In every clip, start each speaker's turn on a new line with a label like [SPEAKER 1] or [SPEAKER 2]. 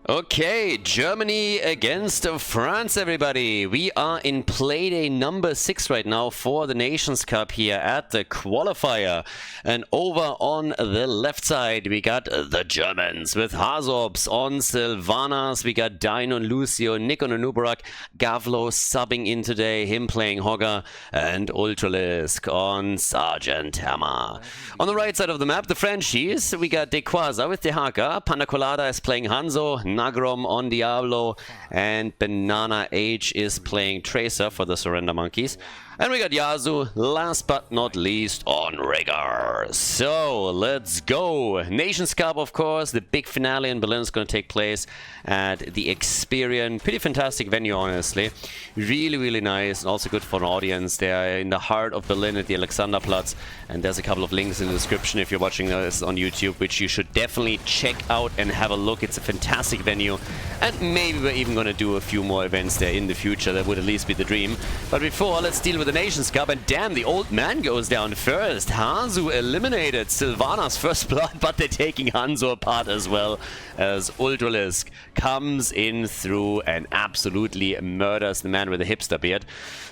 [SPEAKER 1] Okay, Germany against France, everybody. We are in playday number 6 right now for the Nations Cup here at the Qualifier. And over on the left side, we got the Germans with Hazorps on Sylvanas. We got Dino and Lucio, Nick on Anubarak, Gavlo subbing in today, him playing Hogger, and Ultralisk on Sergeant Hammer. On the right side of the map, the Frenchies, we got Dequaza with Dehaka, Panda Colada is playing Hanzo, Nagrom on Diablo, and Banana H is playing Tracer for the Surrender Monkeys. And we got Yazu, last but not least, on Rhaegar. So, let's go! Nations Cup, of course, the big finale in Berlin is going to take place at the Experian. Pretty fantastic venue, honestly. Really, really nice, and also good for an audience. They are in the heart of Berlin at the Alexanderplatz, and there's a couple of links in the description if you're watching this on YouTube, which you should definitely check out and have a look. It's a fantastic venue, and maybe we're even going to do a few more events there in the future. That would at least be the dream. But before, let's deal with the Nations Cup, and damn, the old man goes down first. Hanzo eliminated Sylvanas first blood, but they're taking Hanzo apart as well, as Ultralisk comes in through and absolutely murders the man with the hipster beard.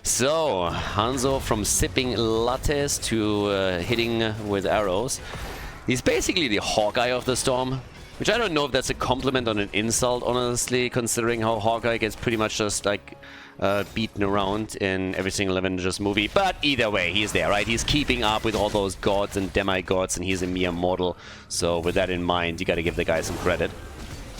[SPEAKER 1] So, Hanzo from sipping lattes to hitting with arrows. He's basically the Hawkeye of the Storm, which I don't know if that's a compliment or an insult, honestly, considering how Hawkeye gets pretty much just like beaten around in every single Avengers movie. But either way, he's there, right? He's keeping up with all those gods and demigods, and he's a mere mortal. So with that in mind, you gotta give the guy some credit.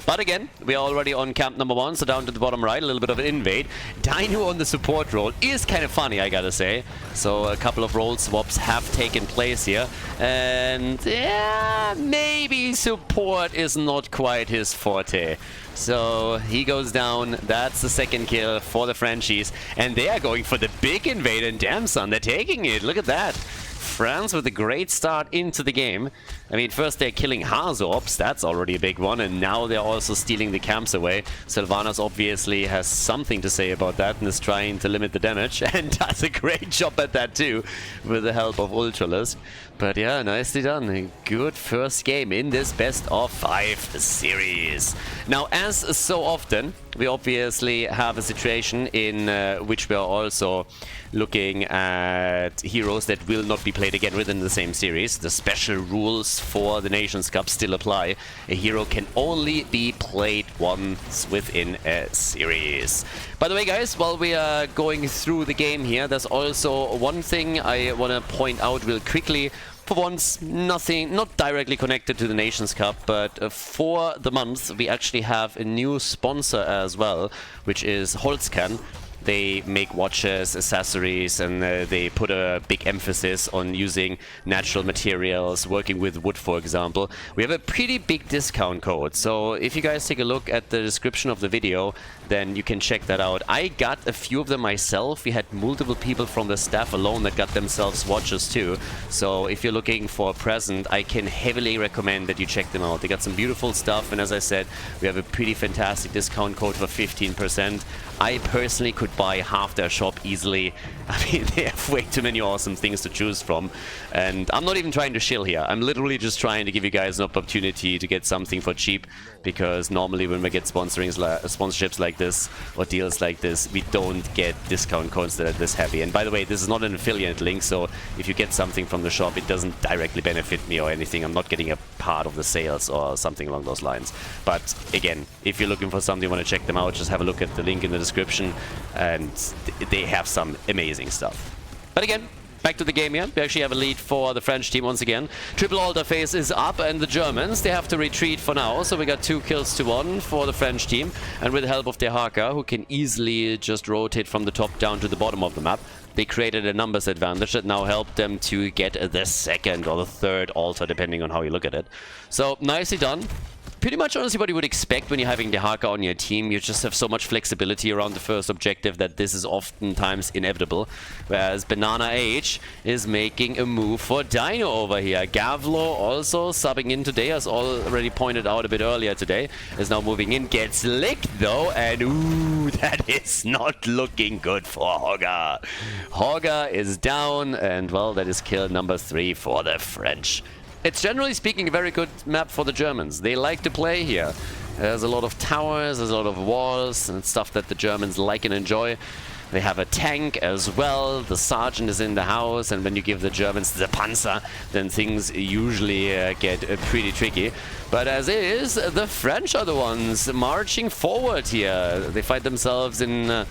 [SPEAKER 1] But again, we are already on camp number 1, so down to the bottom right, a little bit of an invade. Dino on the support role is kind of funny, I gotta say. So a couple of role swaps have taken place here. And yeah, maybe support is not quite his forte. So he goes down. That's the second kill for the Frenchies. And they are going for the big invade, and damn son, they're taking it. Look at that. France with a great start into the game. I mean, first they're killing Hazorps, that's already a big one, and now they're also stealing the camps away. Sylvanas obviously has something to say about that and is trying to limit the damage, and does a great job at that too, with the help of Ultralisk. But yeah, nicely done. A good first game in this best of 5 series. Now, as so often, we obviously have a situation in which we are also looking at heroes that will not be played again within the same series. The special rules for the Nations Cup still apply. A hero can only be played once within a series. By the way, guys, while we are going through the game here, there's also one thing I want to point out real quickly. For once, nothing, not directly connected to the Nations Cup, but for the month, we actually have a new sponsor as well, which is Holzkern. They make watches, accessories, and they put a big emphasis on using natural materials, working with wood, for example. We have a pretty big discount code, so if you guys take a look at the description of the video, then you can check that out. I got a few of them myself. We had multiple people from the staff alone that got themselves watches too. So if you're looking for a present, I can heavily recommend that you check them out. They got some beautiful stuff, and as I said, we have a pretty fantastic discount code for 15%. I personally could buy half their shop easily. I mean, they have way too many awesome things to choose from. And I'm not even trying to shill here. I'm literally just trying to give you guys an opportunity to get something for cheap. Because normally when we get sponsorships like this, or deals like this, we don't get discount codes that are this heavy. And by the way, this is not an affiliate link, so if you get something from the shop, it doesn't directly benefit me or anything. I'm not getting a part of the sales or something along those lines. But again, if you're looking for something, you want to check them out, just have a look at the link in the description, and they have some amazing stuff. But again, back to the game here. We actually have a lead for the French team once again. Triple altar phase is up, and the Germans, they have to retreat for now. So we got 2 kills to 1 for the French team. And with the help of Dehaka, who can easily just rotate from the top down to the bottom of the map, they created a numbers advantage that now helped them to get the second or the third altar, depending on how you look at it. So, nicely done. Pretty much honestly what you would expect when you're having Dehaka on your team. You just have so much flexibility around the first objective that this is oftentimes inevitable. Whereas Banana H is making a move for Dino over here. Gavlo also subbing in today, as already pointed out a bit earlier today, is now moving in. Gets licked though, and ooh, that is not looking good for Hogger. Hogger is down, and well, that is kill number 3 for the French. It's generally speaking a very good map for the Germans. They like to play here. There's a lot of towers, there's a lot of walls, and stuff that the Germans like and enjoy. They have a tank as well, the sergeant is in the house, and when you give the Germans the Panzer, then things usually get pretty tricky. But as is, the French are the ones marching forward here. They find themselves in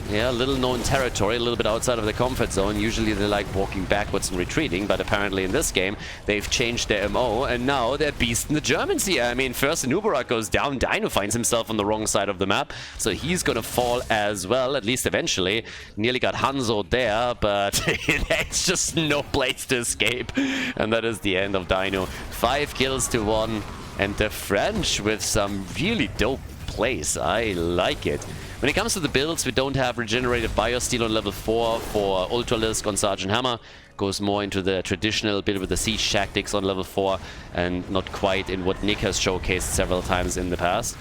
[SPEAKER 1] little known territory, a little bit outside of the comfort zone. Usually they like walking backwards and retreating, but apparently in this game they've changed their MO, and now they're beasting the Germans here. I mean, first Nubarak goes down, Dino finds himself on the wrong side of the map, so he's gonna fall as well, at least eventually. Nearly got Hanzo there, but there's just no place to escape, and that is the end of Dino. 5 kills to 1, and the French with some really dope plays. I like it. When it comes to the builds, we don't have regenerated Biosteel on level 4 for Ultralisk on Sergeant Hammer. Goes more into the traditional build with the siege tactics on level 4 and not quite in what Nick has showcased several times in the past.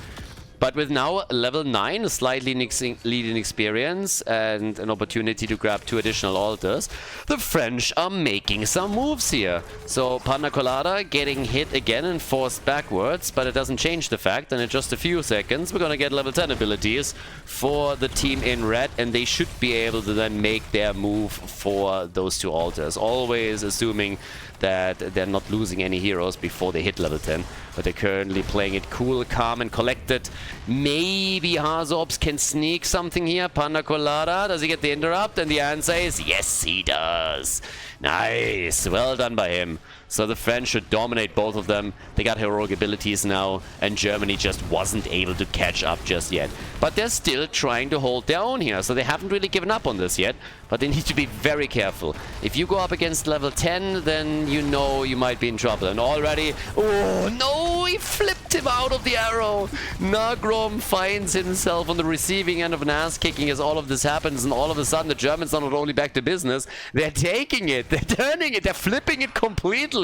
[SPEAKER 1] But with now level 9, a slightly leading experience and an opportunity to grab 2 additional altars, the French are making some moves here. So Panna Colada getting hit again and forced backwards, but it doesn't change the fact that in just a few seconds we're gonna get level 10 abilities for the team in red, and they should be able to then make their move for those 2 altars. Always assuming that they're not losing any heroes before they hit level 10, but they're currently playing it cool, calm and collected. Maybe Hazorps can sneak something here. Panna Colada, does he get the interrupt? And the answer is yes, he does. Nice, well done by him. So the French should dominate both of them. They got heroic abilities now, and Germany just wasn't able to catch up just yet. But they're still trying to hold their own here, so they haven't really given up on this yet. But they need to be very careful. If you go up against level 10, then you know you might be in trouble. And already, oh no, he flipped him out of the arrow. Nagrom finds himself on the receiving end of an ass kicking as all of this happens, and all of a sudden the Germans are not only back to business, they're taking it, they're turning it, they're flipping it completely.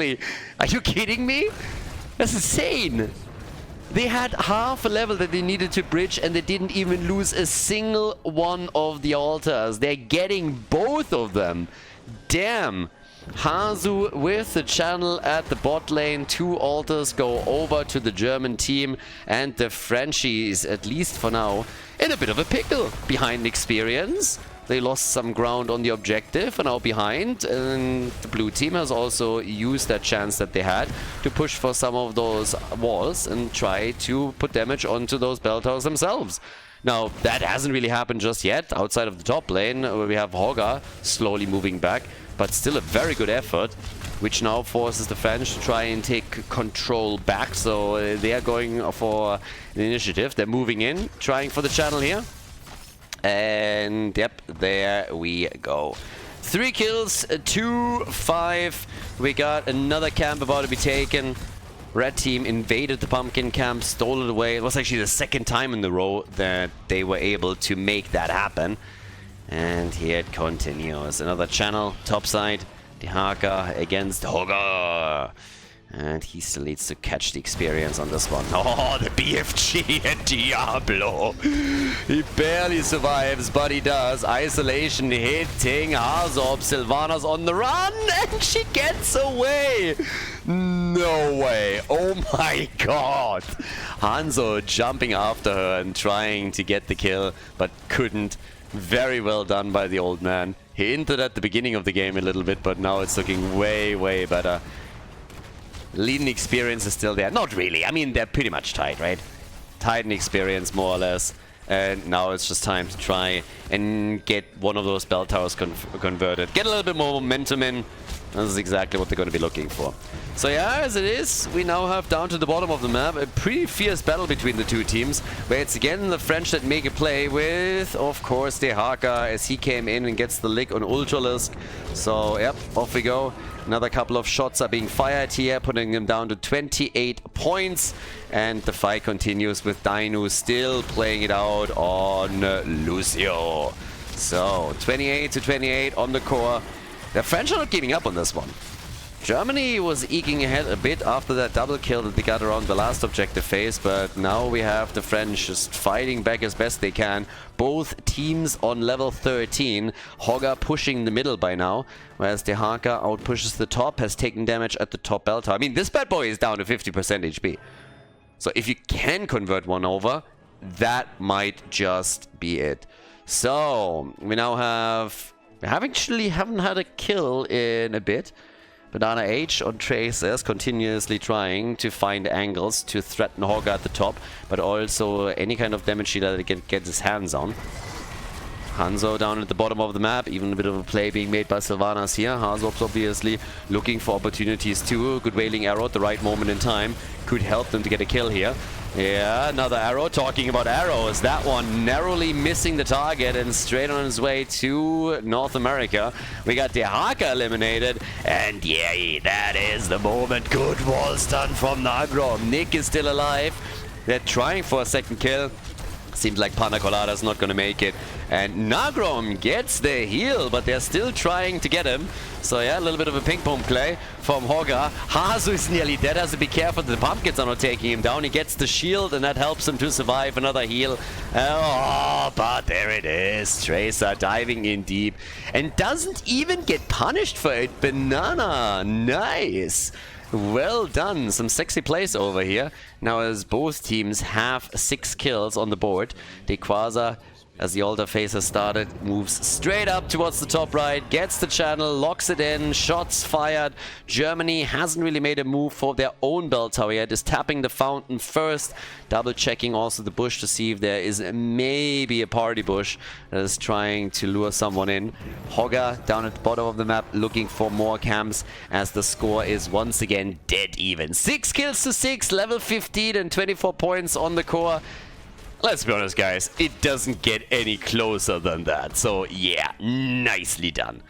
[SPEAKER 1] Are you kidding me? That's insane. They had half a level that they needed to bridge, and they didn't even lose a single one of the altars. They're getting both of them. Damn. Hazu with the channel at the bot lane. 2 altars go over to the German team, and the Frenchies, at least for now, in a bit of a pickle. Behind experience. They lost some ground on the objective and are now behind, and the blue team has also used that chance that they had to push for some of those walls and try to put damage onto those bell towers themselves. Now, that hasn't really happened just yet, outside of the top lane, where we have Hoga slowly moving back, but still a very good effort, which now forces the French to try and take control back. So they are going for the initiative. They're moving in, trying for the channel here. And yep, there we go. 3 kills, 2-5. We got another camp about to be taken. Red team invaded the pumpkin camp, stole it away. It was actually the 2nd time in a row that they were able to make that happen. And here it continues. Another channel, topside. Dihaka against Hoga. And he still needs to catch the experience on this one. Oh, the BFG and Diablo. He barely survives, but he does. Isolation hitting Hazorp. Sylvana's on the run, and she gets away. No way. Oh my god. Hanzo jumping after her and trying to get the kill, but couldn't. Very well done by the old man. He hinted at the beginning of the game a little bit, but now it's looking way, way better. Leading experience is still there. Not really. I mean, they're pretty much tied, right? Tied in experience, more or less. And now it's just time to try and get one of those bell towers converted. Get a little bit more momentum in. This is exactly what they're going to be looking for. So yeah, as it is, we now have down to the bottom of the map a pretty fierce battle between the 2 teams, where it's again the French that make a play with, of course, Dehaka, as he came in and gets the lick on Ultralisk. So yep, off we go. Another couple of shots are being fired here, putting them down to 28 points. And the fight continues with Dino still playing it out on Lucio. So 28-28 on the core. The French are not giving up on this one. Germany was eking ahead a bit after that double kill that they got around the last objective phase, but now we have the French just fighting back as best they can. Both teams on level 13. Hoga pushing the middle by now, whereas Dehaka outpushes the top, has taken damage at the top bell tower. I mean, this bad boy is down to 50% HP. So if you can convert one over, that might just be it. So we now have... We haven't had a kill in a bit. Banana H on Tracers, continuously trying to find angles to threaten Hogger at the top, but also any kind of damage dealer that he can get his hands on. Hanzo down at the bottom of the map, even a bit of a play being made by Sylvanas here. Hazop's obviously looking for opportunities too. Good wailing arrow at the right moment in time could help them to get a kill here. Yeah, another arrow. Talking about arrows, that one narrowly missing the target and straight on his way to North America. We got Dehaka eliminated, and yeah, that is the moment. Good wall stun from Nagrom. Nick is still alive. They're trying for a second kill. Seems like Panda Colada's not going to make it. And Nagrom gets the heal, but they're still trying to get him. So yeah, a little bit of a ping-pong play from Hogger. Hazu is nearly dead, has to be careful that the pumpkins are not taking him down. He gets the shield, and that helps him to survive another heal. Oh, but there it is. Tracer diving in deep. And doesn't even get punished for it. Banana. Nice. Well done. Some sexy plays over here. Now as both teams have 6 kills on the board, Dequaza, as the altar phase has started, moves straight up towards the top right, gets the channel, locks it in, shots fired. Germany hasn't really made a move for their own bell tower yet, is tapping the fountain first, double checking also the bush to see if there is maybe a party bush that is trying to lure someone in. Hogger down at the bottom of the map looking for more camps as the score is once again dead even. 6 kills to 6, level 15 and 24 points on the core. Let's be honest, guys, it doesn't get any closer than that. So, yeah, nicely done.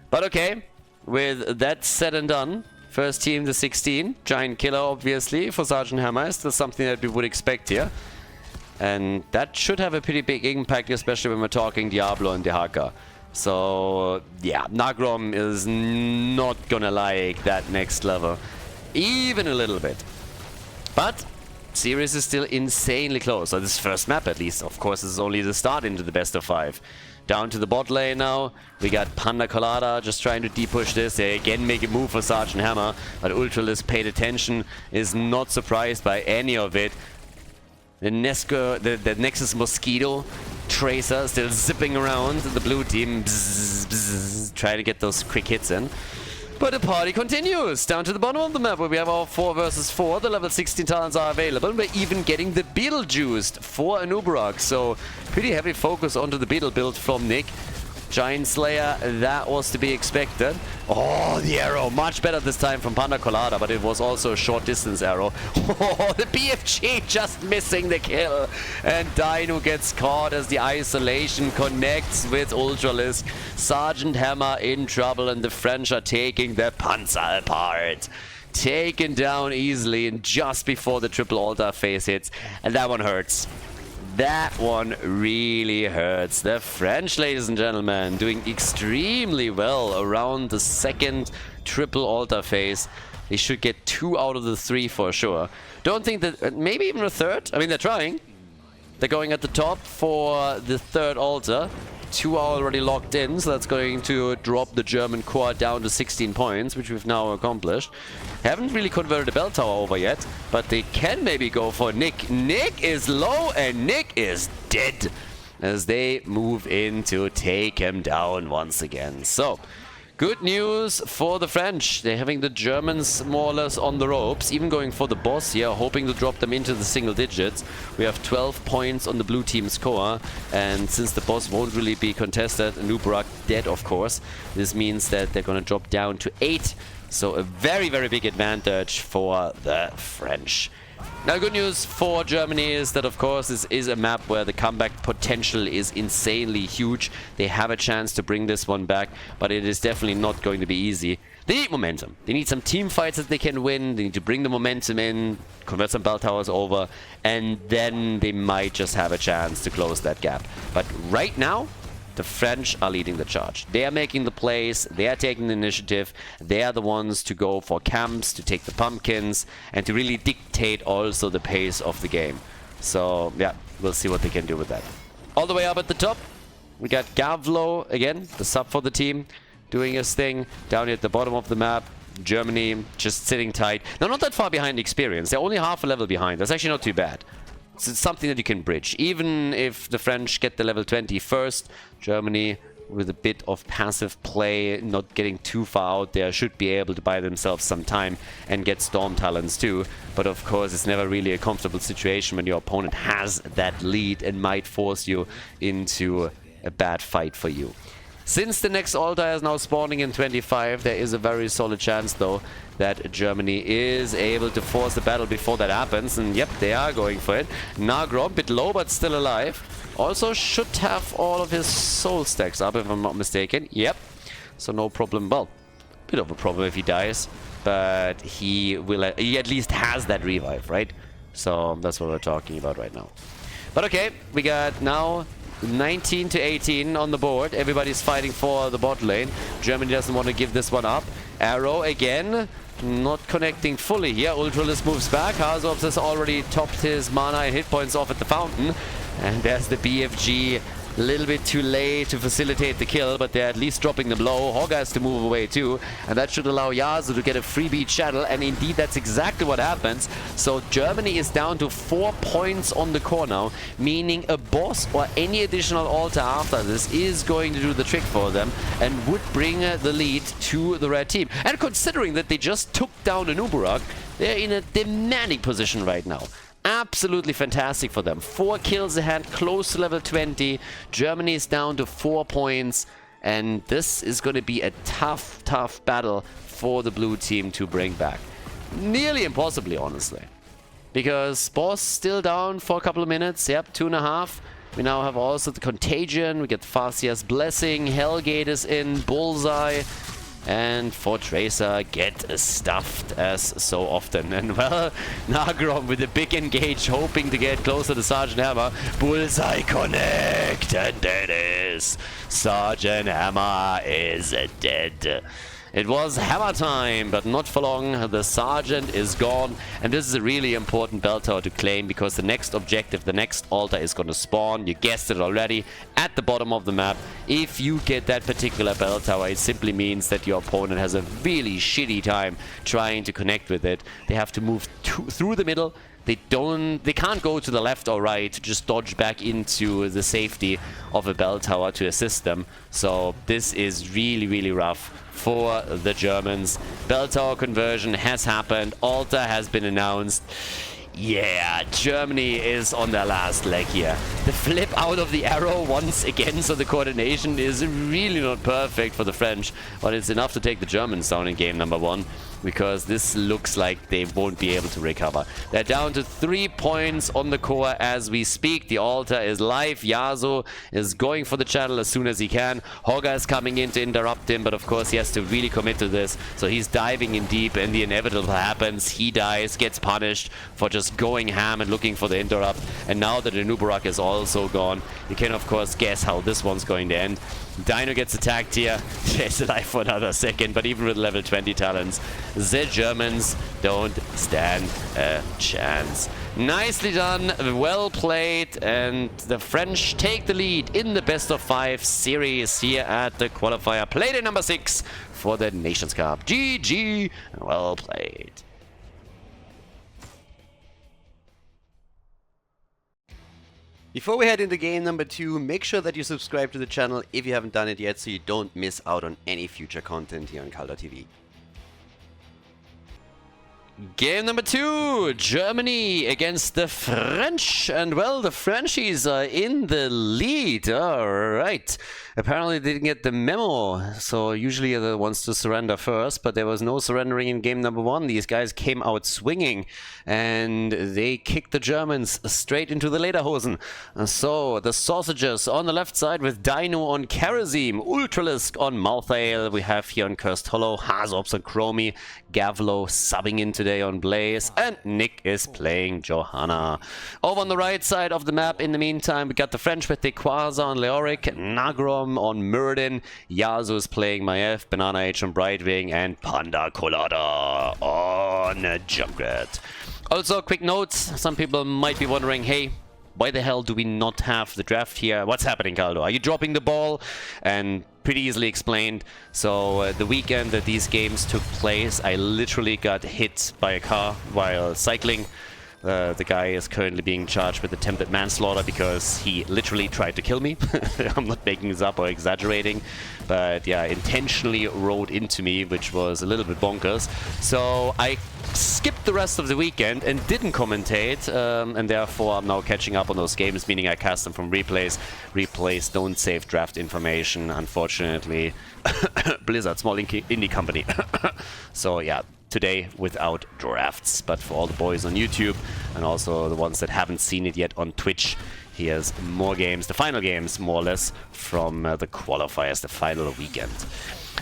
[SPEAKER 1] But okay, with that said and done, first team to 16. Giant killer, obviously, for Sergeant Hammer. That's something that we would expect here. And that should have a pretty big impact, especially when we're talking Diablo and Dehaka. So, yeah, Nagrom is not gonna like that next level. Even a little bit. But... series is still insanely close. So this first map, at least, of course, is only the start into the best of 5. Down to the bot lane now. We got Panda Colada just trying to de-push this. They again make a move for Sergeant Hammer, but Ultralisk paid attention, is not surprised by any of it. The Nexus Mosquito Tracer still zipping around the blue team, trying to get those quick hits in. But the party continues down to the bottom of the map where we have our 4 versus 4. The level 16 talents are available. We're even getting the Beetlejuiced for Anubarak. So pretty heavy focus onto the Beetle build from Nick. Giant Slayer, that was to be expected. Oh, the arrow, much better this time from Panda Colada, but it was also a short distance arrow. Oh, the BFG just missing the kill. And Dino gets caught as the isolation connects with Ultralisk. Sergeant Hammer in trouble, and the French are taking the Panzer apart. Taken down easily, and just before the triple altar phase hits. And that one hurts. That one really hurts. The French, ladies and gentlemen, doing extremely well around the second triple altar phase. They should get 2 out of the 3 for sure. Don't think that... maybe even a third? I mean, they're trying. They're going at the top for the third altar. 2 are already locked in, so that's going to drop the German core down to 16 points, which we've now accomplished. Haven't really converted the bell tower over yet, but they can maybe go for Nick. Nick is low, and Nick is dead as they move in to take him down once again. So, good news for the French. They're having the Germans more or less on the ropes, even going for the boss here, hoping to drop them into the single digits. We have 12 points on the blue team's core, and since the boss won't really be contested, Anubarak dead, of course, this means that they're going to drop down to 8. So a very, very big advantage for the French. Now, good news for Germany is that, of course, this is a map where the comeback potential is insanely huge. They have a chance to bring this one back, but it is definitely not going to be easy. They need momentum. They need some team fights that they can win. They need to bring the momentum in, convert some bell towers over, and then they might just have a chance to close that gap. But right now, the French are leading the charge. They are making the plays, they are taking the initiative, they are the ones to go for camps, to take the pumpkins, and to really dictate also the pace of the game. So, yeah, we'll see what they can do with that. All the way up at the top, we got Gavlo, again, the sub for the team, doing his thing. Down here at the bottom of the map, Germany just sitting tight. They're not that far behind experience. They're only half a level behind. That's actually not too bad. It's something that you can bridge. Even if the French get the level 20 first, Germany, with a bit of passive play, not getting too far out there, should be able to buy themselves some time and get Storm Talons too. But of course, it's never really a comfortable situation when your opponent has that lead and might force you into a bad fight for you. Since the next altar is now spawning in 25, there is a very solid chance, though, that Germany is able to force the battle before that happens. And yep, they are going for it. Nagrom, bit low, but still alive. Also should have all of his soul stacks up, if I'm not mistaken. Yep. So no problem. Well, bit of a problem if he dies. But he will... he at least has that revive, right? So that's what we're talking about right now. But okay, we got now 19 to 18 on the board. Everybody's fighting for the bot lane. Germany doesn't want to give this one up. Arrow again, not connecting fully here. Ultralist moves back. Hazops has already topped his mana and hit points off at the fountain. And there's the BFG. A little bit too late to facilitate the kill, but they're at least dropping the blow. Hogga has to move away too, and that should allow Yasuo to get a freebie channel, and indeed that's exactly what happens. So Germany is down to 4 points on the core now, meaning a boss or any additional altar after this is going to do the trick for them and would bring the lead to the red team. And considering that they just took down an Uburak, they're in a demanding position right now. Absolutely fantastic for them. 4 kills ahead, close to level 20. Germany is down to 4 points. And this is going to be a tough, tough battle for the blue team to bring back. Nearly impossibly, honestly. Because boss still down for a couple of minutes. Yep, 2.5. We now have also the Contagion. We get Farsia's Blessing. Hellgate is in. Bullseye. And for Tracer, get stuffed as so often. And well, Nagrom with a big engage, hoping to get closer to Sergeant Hammer. Bullseye connect, and there it is. Sergeant Hammer is dead. It was hammer time, but not for long. The Sergeant is gone, and this is a really important bell tower to claim, because the next objective, the next altar is going to spawn, you guessed it already, at the bottom of the map. If you get that particular bell tower, it simply means that your opponent has a really shitty time trying to connect with it. They have to move through the middle. They can't go to the left or right, just dodge back into the safety of a bell tower to assist them. So this is really, really rough for the Germans. Bell tower conversion has happened. Altar has been announced. Yeah, Germany is on their last leg here. The flip out of the arrow once again, so the coordination is really not perfect for the French, but it's enough to take the Germans down in game number 1, because this looks like they won't be able to recover. They're down to 3 points on the core as we speak. The altar is live. Yasuo is going for the channel as soon as he can. Hogga is coming in to interrupt him, but of course he has to really commit to this. So he's diving in deep, and the inevitable happens. He dies, gets punished for just going ham and looking for the interrupt. And now that the Nubarak is also gone, you can of course guess how this one's going to end. Dino gets attacked here, stays alive for another second, but even with level 20 talents, the Germans don't stand a chance. Nicely done, well played, and the French take the lead in the best of 5 series here at the qualifier. Played in number 6 for the Nations Cup. GG, well played. Before we head into game number 2, make sure that you subscribe to the channel if you haven't done it yet, so you don't miss out on any future content here on Khaldor TV. Game number 2, Germany against the French, and well, the Frenchies are in the lead. Alright, apparently they didn't get the memo, so usually they're the ones to surrender first, but there was no surrendering in game number 1. These guys came out swinging, and they kicked the Germans straight into the lederhosen. So, the sausages on the left side with Dino on Kerosene, Ultralisk on Malthael, we have here on Cursed Hollow, Hazops on Chromie, Gavlo subbing in today on Blaze, and Nick is playing Johanna. Over on the right side of the map, in the meantime, we got the French with Dequaza on Leoric, Nagrom on Muradin, Yasuo is playing Maiev, Banana H on Brightwing, and Panda Colada on Junkrat. Also, quick note, some people might be wondering, hey, why the hell do we not have the draft here? What's happening, Khaldor? Are you dropping the ball? And pretty easily explained. So the weekend that these games took place, I literally got hit by a car while cycling. The guy is currently being charged with attempted manslaughter because he literally tried to kill me. I'm not making this up or exaggerating, but yeah, intentionally rode into me, which was a little bit bonkers. So I skipped the rest of the weekend and didn't commentate, and therefore I'm now catching up on those games, meaning I cast them from replays. Replays don't save draft information, unfortunately. Blizzard, small indie company. So yeah, today without drafts, but for all the boys on YouTube and also the ones that haven't seen it yet on Twitch, here's more games, the final games more or less from the qualifiers, the final weekend.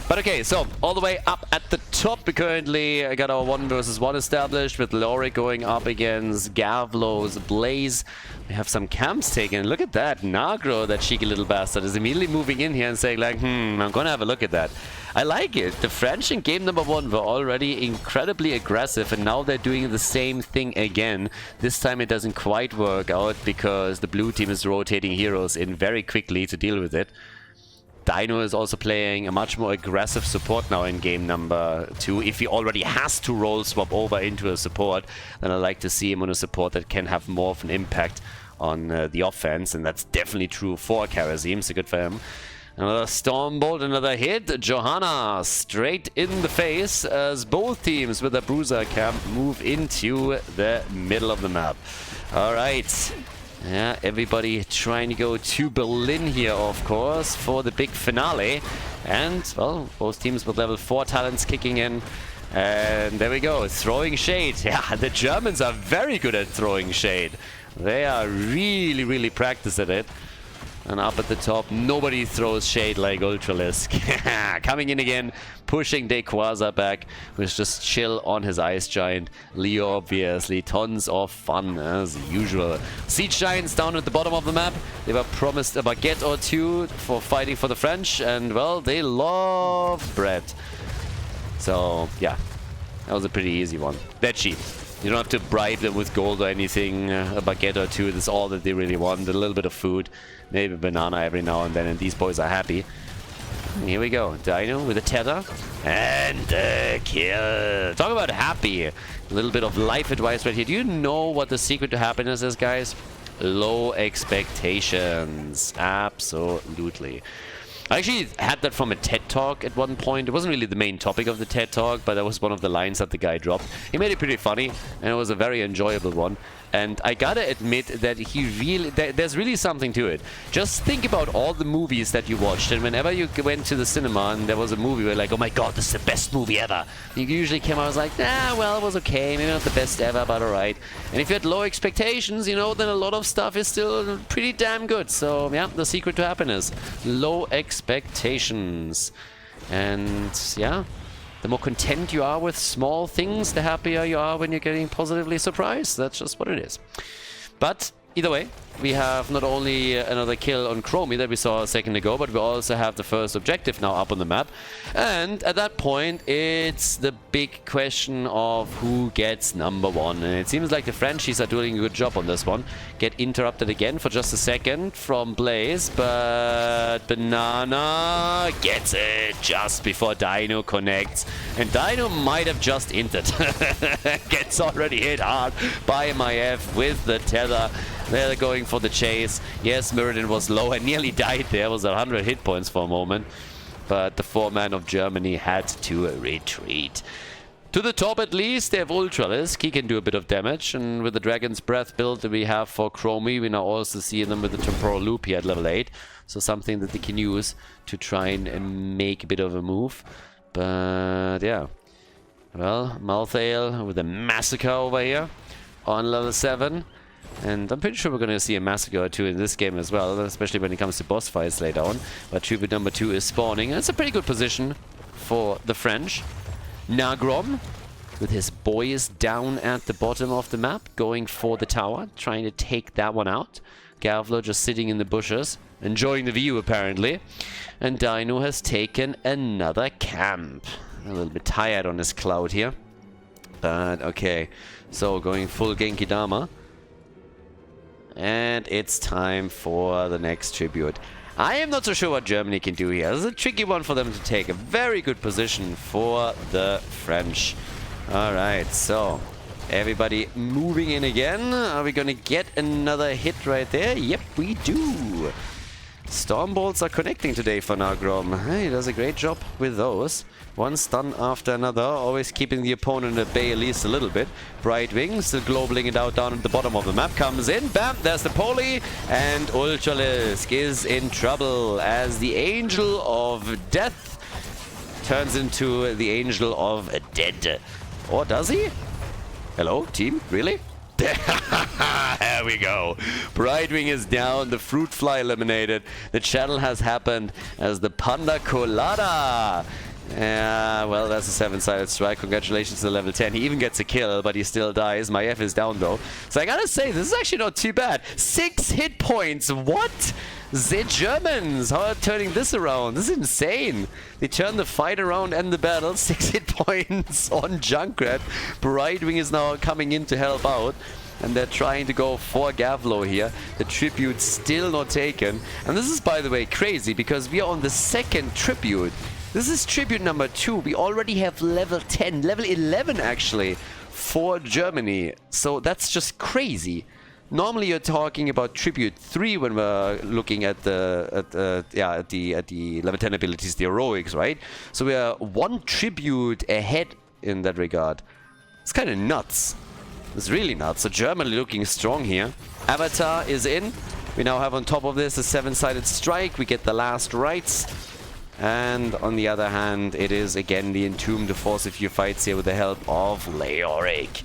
[SPEAKER 1] But okay, so all the way up at the top, we currently got our 1 versus 1 established with Lori going up against Gavlo's Blaze. We have some camps taken. Look at that. Nagro, that cheeky little bastard, is immediately moving in here and saying like, I'm gonna have a look at that. I like it. The French in game number 1 were already incredibly aggressive, and now they're doing the same thing again. This time it doesn't quite work out because the blue team is rotating heroes in very quickly to deal with it. Dino is also playing a much more aggressive support now in game number 2. If he already has to role swap over into a support, then I like to see him on a support that can have more of an impact on the offense, and that's definitely true for Karazim, so good for him. Another Stormbolt, another hit. Johanna straight in the face as both teams with a bruiser camp move into the middle of the map. Alright. Yeah, everybody trying to go to Berlin here, of course, for the big finale. And, well, both teams with level 4 talents kicking in. And there we go, throwing shade. Yeah, the Germans are very good at throwing shade. They are really, really practiced at it. And up at the top, nobody throws shade like Ultralisk. Coming in again, pushing Dequaza back, who's just chill on his Ice Giant. Leo, obviously, tons of fun as usual. Siege Giants down at the bottom of the map. They were promised a baguette or two for fighting for the French, and well, they love bread. So, yeah, that was a pretty easy one. They're cheap. You don't have to bribe them with gold or anything. A baguette or two, that's all that they really want. A little bit of food, maybe a banana every now and then, and these boys are happy. And here we go. Dino with a tether. And the kill. Talk about happy. A little bit of life advice right here. Do you know what the secret to happiness is, guys? Low expectations. Absolutely. I actually had that from a TED Talk at one point. It wasn't really the main topic of the TED Talk, but that was one of the lines that the guy dropped. He made it pretty funny, and it was a very enjoyable one. And I gotta admit that there's really something to it. Just think about all the movies that you watched, and whenever you went to the cinema and there was a movie where like, oh my god, this is the best movie ever, you usually came out and was like, nah, well, it was okay, maybe not the best ever, but alright. And if you had low expectations, you know, then a lot of stuff is still pretty damn good. So yeah, the secret to happiness. Low expectations. And yeah, the more content you are with small things, the happier you are when you're getting positively surprised. That's just what it is. But either way, we have not only another kill on Chromie that we saw a second ago, but we also have the first objective now up on the map. And at that point, it's the big question of who gets number 1. And it seems like the Frenchies are doing a good job on this one. Get interrupted again for just a second from Blaze, but Banana gets it just before Dino connects. And Dino might have just entered. Gets already hit hard by MIF with the tether. They're going for the chase. Yes, Mirrodin was low and nearly died there. Was 100 hit points for a moment. But the 4-man of Germany had to retreat. To the top at least, they have Ultralisk. He can do a bit of damage. And with the Dragon's Breath build that we have for Chromie, we now also see them with the Temporal Loop here at level 8. So something that they can use to try and make a bit of a move. But yeah. Well, Malthael with a Massacre over here on level 7. And I'm pretty sure we're going to see a Massacre or two in this game as well, especially when it comes to boss fights later on. But tribute number 2 is spawning, and it's a pretty good position for the French. Nagrom, with his boys down at the bottom of the map, going for the tower, trying to take that one out. Gavlo just sitting in the bushes, enjoying the view apparently. And Dino has taken another camp. A little bit tired on his cloud here. But okay, so going full Genki Dama. And it's time for the next tribute. I am not so sure what Germany can do here. This is a tricky one for them to take. A very good position for the French. Alright, so everybody moving in again. Are we gonna get another hit right there? Yep, we do. Storm bolts are connecting today for Nagrom. He does a great job with those. One stun after another, always keeping the opponent at bay at least a little bit. Brightwing still globaling it out down at the bottom of the map. Comes in, bam, there's the Poli. And Ultralisk is in trouble as the Angel of Death turns into the Angel of Dead. Or does he? Hello, team? Really? There we go. Brightwing is down. The Fruit Fly eliminated. The channel has happened as the Panda Colada. Well, that's a 7-sided strike. Congratulations to the level 10. He even gets a kill, but he still dies. My F is down, though. So I gotta say, this is actually not too bad. 6 hit points. What? The Germans, how are turning this around? This is insane. They turn the fight around and the battle. 6 hit points on Junkrat. Brightwing is now coming in to help out. And they're trying to go for Gavlo here. The tribute still not taken. And this is, by the way, crazy because we are on the second tribute. This is tribute number 2. We already have level 10, level 11 actually, for Germany. So that's just crazy. Normally you're talking about tribute 3 when we're looking at the level 10 abilities, the heroics, right? So we are 1 tribute ahead in that regard. It's kind of nuts. It's really nuts. So Germany looking strong here. Avatar is in. We now have on top of this a 7-sided strike. We get the last rights. And on the other hand, it is again the Entomb to force a few fights here with the help of Leoric.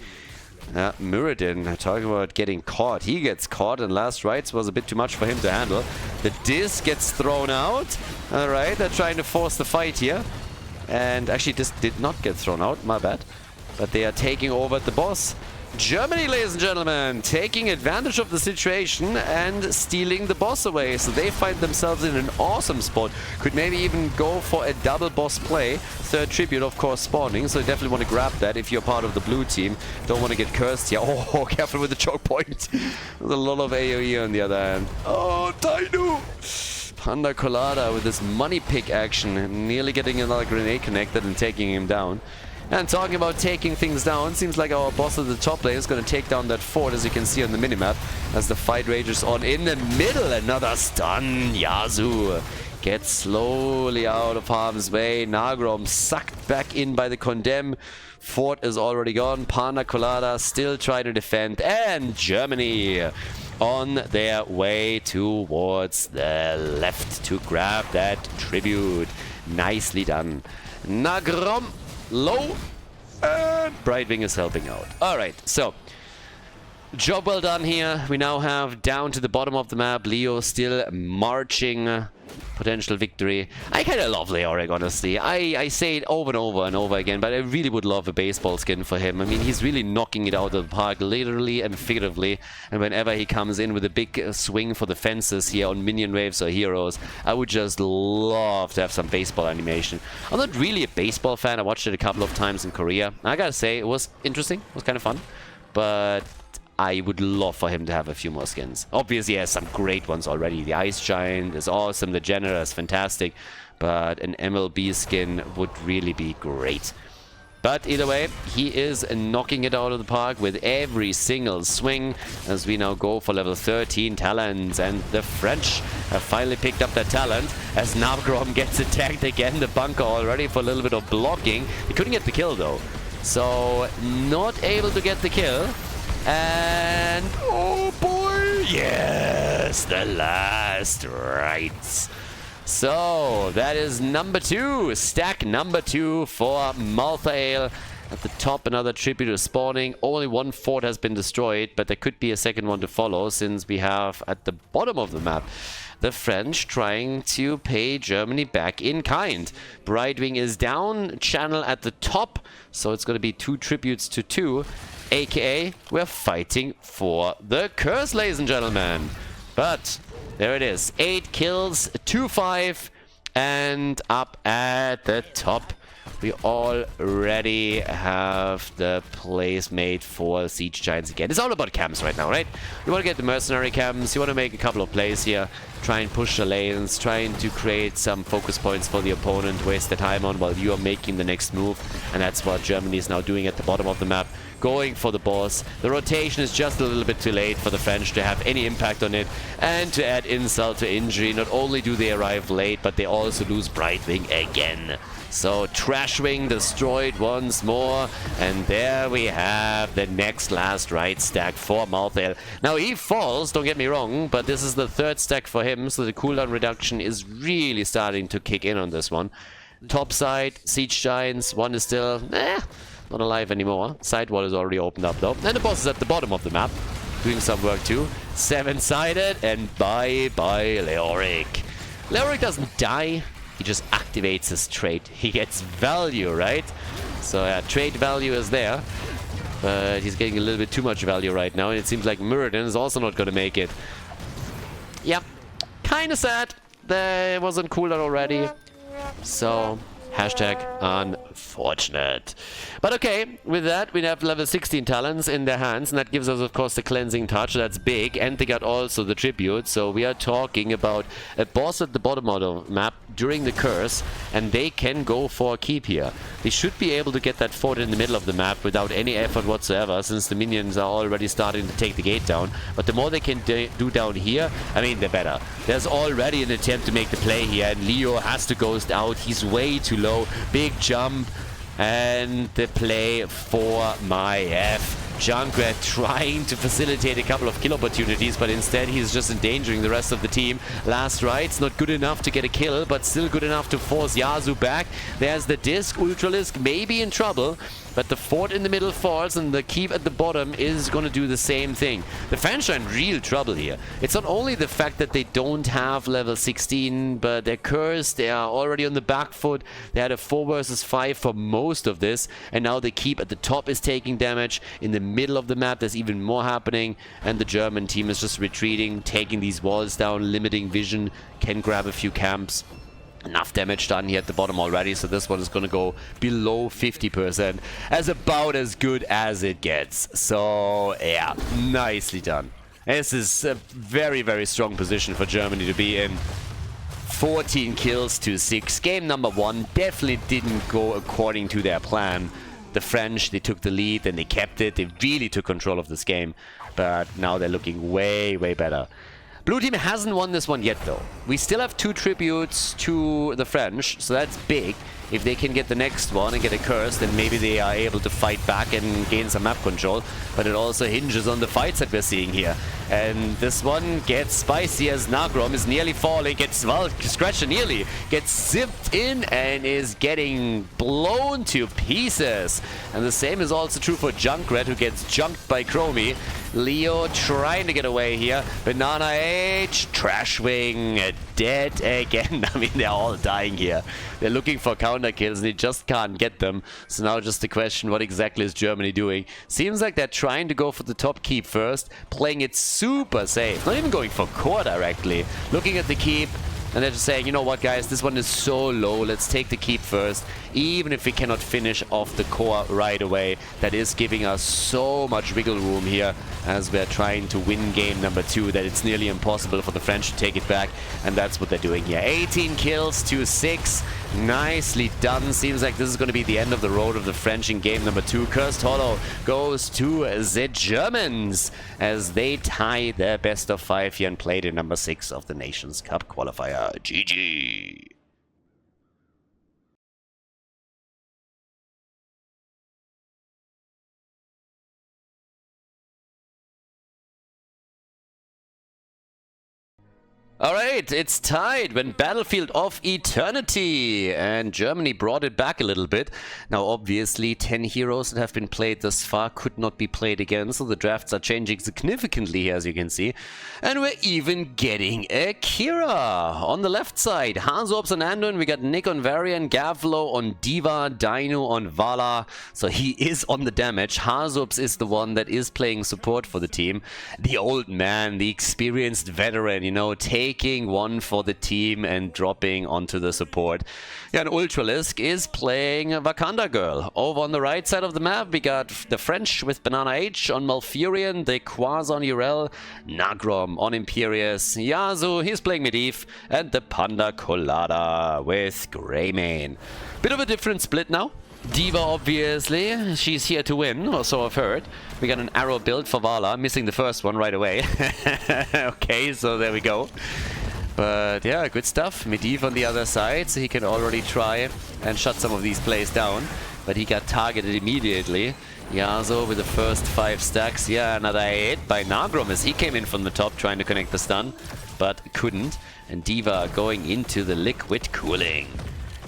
[SPEAKER 1] Muradin, talking about getting caught. He gets caught, and last rights was a bit too much for him to handle. The disc gets thrown out. Alright, they're trying to force the fight here. And actually, this did not get thrown out, my bad. But they are taking over at the boss. Germany, ladies and gentlemen, taking advantage of the situation and stealing the boss away. So they find themselves in an awesome spot. Could maybe even go for a double boss play. 3rd tribute, of course, spawning. So you definitely want to grab that if you're part of the blue team. Don't want to get cursed here. Oh, careful with the choke point. There's a lot of AoE on the other hand. Oh, Tainu! Panda Colada with this money pick action. Nearly getting another grenade connected and taking him down. And talking about taking things down, seems like our boss at the top lane is going to take down that fort, as you can see on the minimap, as the fight rages on. In the middle, another stun. Yasu gets slowly out of harm's way. Nagrom sucked back in by the Condemn. Fort is already gone. Panda Colada still trying to defend. And Germany on their way towards the left to grab that tribute. Nicely done. Nagrom low, and Brightwing is helping out. Alright, so job well done here. We now have down to the bottom of the map Leo still marching. Potential victory. I kind of love Leoric, honestly. I say it over and over and over again, but I really would love a baseball skin for him. I mean, he's really knocking it out of the park, literally and figuratively. And whenever he comes in with a big swing for the fences here on minion waves or heroes, I would just love to have some baseball animation. I'm not really a baseball fan. I watched it a couple of times in Korea. I gotta say, it was interesting. It was kind of fun. But I would love for him to have a few more skins. Obviously, he has some great ones already. The Ice Giant is awesome. The General is fantastic. But an MLB skin would really be great. But either way, he is knocking it out of the park with every single swing as we now go for level 13 talents. And the French have finally picked up their talent as Nagrom gets attacked again. The bunker already for a little bit of blocking. He couldn't get the kill though. So not able to get the kill. And oh boy, yes, the last rights. So that is number 2, stack number 2 for Malthael. At the top, another tribute is spawning. Only 1 fort has been destroyed, but there could be a second one to follow, since we have at the bottom of the map the French trying to pay Germany back in kind. Brightwing is down, channel at the top, so it's going to be 2 tributes to 2. AKA, we're fighting for the curse, ladies and gentlemen. But there it is. 8 kills, 2-5, and up at the top we already have the place made for Siege Giants again. It's all about camps right now, right? You want to get the mercenary camps, you want to make a couple of plays here, try and push the lanes, trying to create some focus points for the opponent, waste the time on while you are making the next move. And that's what Germany is now doing at the bottom of the map, going for the boss. The rotation is just a little bit too late for the French to have any impact on it. And to add insult to injury, not only do they arrive late, but they also lose Brightwing again. So Trashwing destroyed once more, and there we have the next last right stack for Malthael. Now he falls, don't get me wrong, but this is the third stack for him, so the cooldown reduction is really starting to kick in on this one. Top side, Siege Giants, one is still, not alive anymore. Sidewall is already opened up though, and the boss is at the bottom of the map, doing some work too. 7-sided, and bye-bye Leoric. Leoric doesn't die. He just activates his trait. He gets value, right? So yeah, trait value is there. But he's getting a little bit too much value right now. And it seems like Muradin is also not going to make it. Yeah, kind of sad. There wasn't cooldown already. So, hashtag unfortunate. But okay, with that, we have level 16 talents in their hands, and that gives us, of course, the cleansing touch. That's big, and they got also the tribute. So we are talking about a boss at the bottom of the map during the curse, and they can go for a keep here. They should be able to get that fort in the middle of the map without any effort whatsoever, since the minions are already starting to take the gate down. But the more they can do down here, I mean, the better. There's already an attempt to make the play here, and Leo has to ghost out. He's way too low. Big jump, and the play for my F. Junkrat trying to facilitate a couple of kill opportunities, but instead he's just endangering the rest of the team. Last right's not good enough to get a kill, but still good enough to force Yasu back. There's the disc. Ultralisk may be in trouble, but the fort in the middle falls, and the keep at the bottom is going to do the same thing. The French are in real trouble here. It's not only the fact that they don't have level 16, but they're cursed. They are already on the back foot. They had a 4 versus 5 for most of this, and now the keep at the top is taking damage. In the middle of the map, there's even more happening, and the German team is just retreating, taking these walls down, limiting vision, can grab a few camps. Enough damage done here at the bottom already, so this one is going to go below 50%, as about as good as it gets. So yeah, nicely done. This is a very, very strong position for Germany to be in. 14 kills to 6. Game number 1 definitely didn't go according to their plan. The French, they took the lead and they kept it. They really took control of this game, but now they're looking way, way better. Blue team hasn't won this one yet, though. We still have 2 tributes to the French, so that's big. If they can get the next one and get a curse, then maybe they are able to fight back and gain some map control. But it also hinges on the fights that we're seeing here. And this one gets spicy as Nagrom is nearly falling, gets, well, scratched nearly, gets zipped in and is getting blown to pieces. And the same is also true for Junkrat, who gets junked by Chromie. Leo trying to get away here. Banana H, Trashwing, dead again. I mean, they're all dying here. They're looking for counter kills and they just can't get them. So now just the question, what exactly is Germany doing? Seems like they're trying to go for the top keep first, playing it super safe. Not even going for core directly. Looking at the keep, and they're just saying, you know what, guys, this one is so low, let's take the keep first. Even if we cannot finish off the core right away, that is giving us so much wiggle room here as we're trying to win game number 2, that it's nearly impossible for the French to take it back, and that's what they're doing here. 18 kills to 6. Nicely done. Seems like this is going to be the end of the road of the French in game number 2. Cursed Hollow goes to the Germans as they tie their best of 5 here and played in number 6 of the Nations Cup qualifier. GG. Alright, it's tied when Battlefield of Eternity, and Germany brought it back a little bit. Now obviously 10 heroes that have been played thus far could not be played again, so the drafts are changing significantly here, as you can see. And we're even getting a Kira on the left side. Harzorps on Anduin, we got Nick on Varian, Gavlo on Diva, Dino on Vala, so he is on the damage. Harzorps is the one that is playing support for the team. The old man, the experienced veteran, you know, taking taking one for the team and dropping onto the support. Yeah, and Ultralisk is playing Wakanda Girl. Over on the right side of the map, we got the French with Banana H on Malfurion, the Quaz on Urel, Nagrom on Imperius, Yazu, he's playing Medivh, and the Panda Colada with Greymane. Bit of a different split now. D.Va, obviously, she's here to win, or so I've heard. We got an arrow build for Vala, missing the first one right away. Okay, so there we go. But yeah, good stuff. Medivh on the other side, so he can already try and shut some of these plays down. But he got targeted immediately. Yasuo with the first 5 stacks. Yeah, another hit by Nagrom as he came in from the top trying to connect the stun, but couldn't. And D.Va going into the liquid cooling.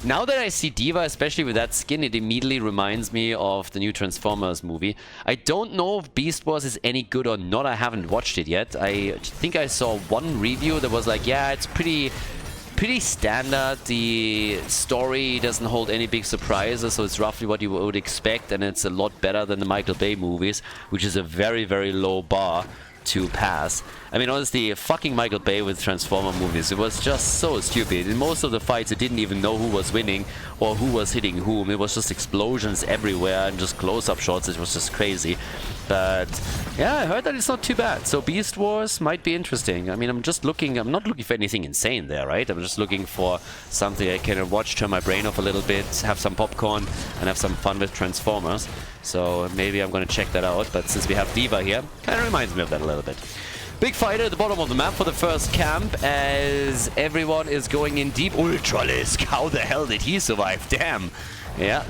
[SPEAKER 1] Now that I see D.Va, especially with that skin, it immediately reminds me of the new Transformers movie. I don't know if Beast Wars is any good or not. I haven't watched it yet. I think I saw one review that was like, yeah, it's pretty standard. The story doesn't hold any big surprises, so it's roughly what you would expect, and it's a lot better than the Michael Bay movies, which is a very, very low bar to pass. I mean, honestly, fucking Michael Bay with Transformer movies, it was just so stupid. In most of the fights, it didn't even know who was winning or who was hitting whom. It was just explosions everywhere and just close-up shots. It was just crazy. But yeah, I heard that it's not too bad. So Beast Wars might be interesting. I mean, I'm not looking for anything insane there, right? I'm just looking for something I can watch, turn my brain off a little bit, have some popcorn, and have some fun with Transformers. So maybe I'm going to check that out. But since we have D.Va here, kind of reminds me of that a little bit. Big fight at the bottom of the map for the first camp as everyone is going in deep. Ultralisk, how the hell did he survive? Damn. Yeah,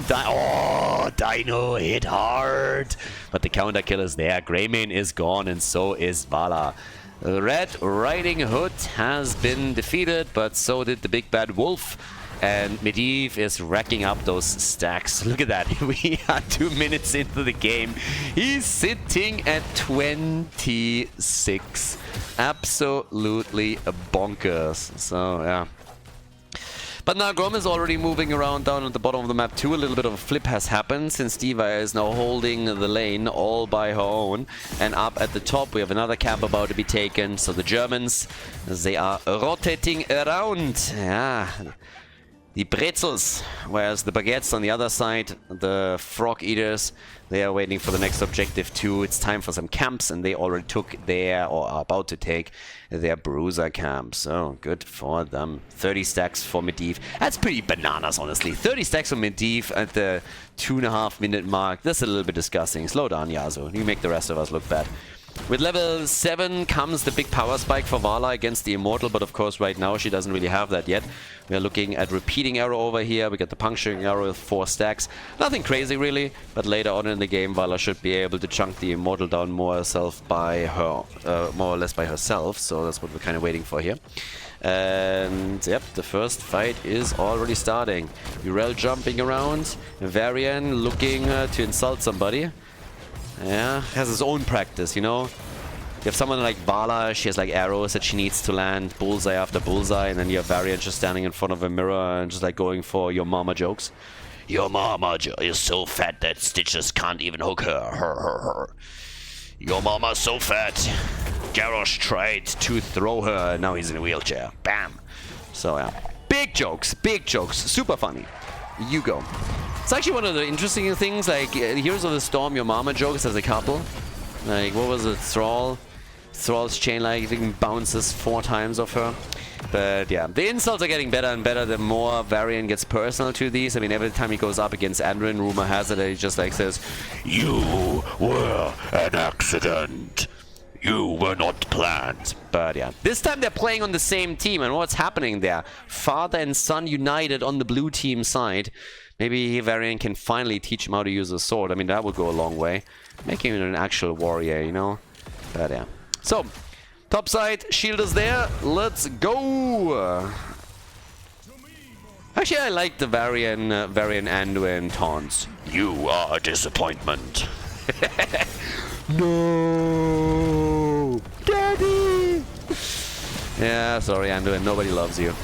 [SPEAKER 1] Dino hit hard. But the counter kill is there. Greymane is gone and so is Vala. Red Riding Hood has been defeated, but so did the big bad wolf. And Medivh is racking up those stacks. Look at that. We are 2 minutes into the game. He's sitting at 26. Absolutely bonkers. So, yeah. But now Grom is already moving around down at the bottom of the map too. A little bit of a flip has happened since D.Va is now holding the lane all by her own. And up at the top we have another camp about to be taken. So the Germans, they are rotating around. Yeah. The Brezels, whereas the Baguettes on the other side, the Frog Eaters, they are waiting for the next objective too. It's time for some camps, and they already took their, or are about to take, their Bruiser camps. So, good for them. 30 stacks for Medivh. That's pretty bananas, honestly. 30 stacks for Medivh at the 2.5 minute mark. That's a little bit disgusting. Slow down, Yasuo. You make the rest of us look bad. With level 7 comes the big power spike for Vala against the Immortal, but of course right now she doesn't really have that yet. We are looking at Repeating Arrow over here. We got the Puncturing Arrow with 4 stacks. Nothing crazy really, but later on in the game Vala should be able to chunk the Immortal down more or less by herself, so that's what we're kind of waiting for here. And yep, the first fight is already starting. Urel jumping around, Varian looking to insult somebody. Yeah, has his own practice, you know. You have someone like Vala, she has like arrows that she needs to land, bullseye after bullseye, and then you have Variant just standing in front of a mirror and just like going for your mama jokes. Your mama is so fat that Stitches can't even hook her. Your mama's so fat. Garrosh tried to throw her, now he's in a wheelchair. Bam. So yeah, big jokes, super funny. You go. It's actually one of the interesting things, like Heroes of the Storm, your mama jokes as a couple. Like, what was it, Thrall? Thrall's chain lightning bounces 4 times off her. But yeah, the insults are getting better and better the more Varian gets personal to these. I mean, every time he goes up against Andrin, rumor has it that he just like says, "You were an accident. You were not planned." But yeah, this time they're playing on the same team, and what's happening there? Father and son united on the blue team side. Maybe Varian can finally teach him how to use a sword. I mean, that would go a long way. Making him an actual warrior, you know? But yeah. So, top side, shield is there. Let's go! Actually, I like the Varian Anduin taunts. You are a disappointment. No! Daddy! Yeah, sorry Anduin, nobody loves you.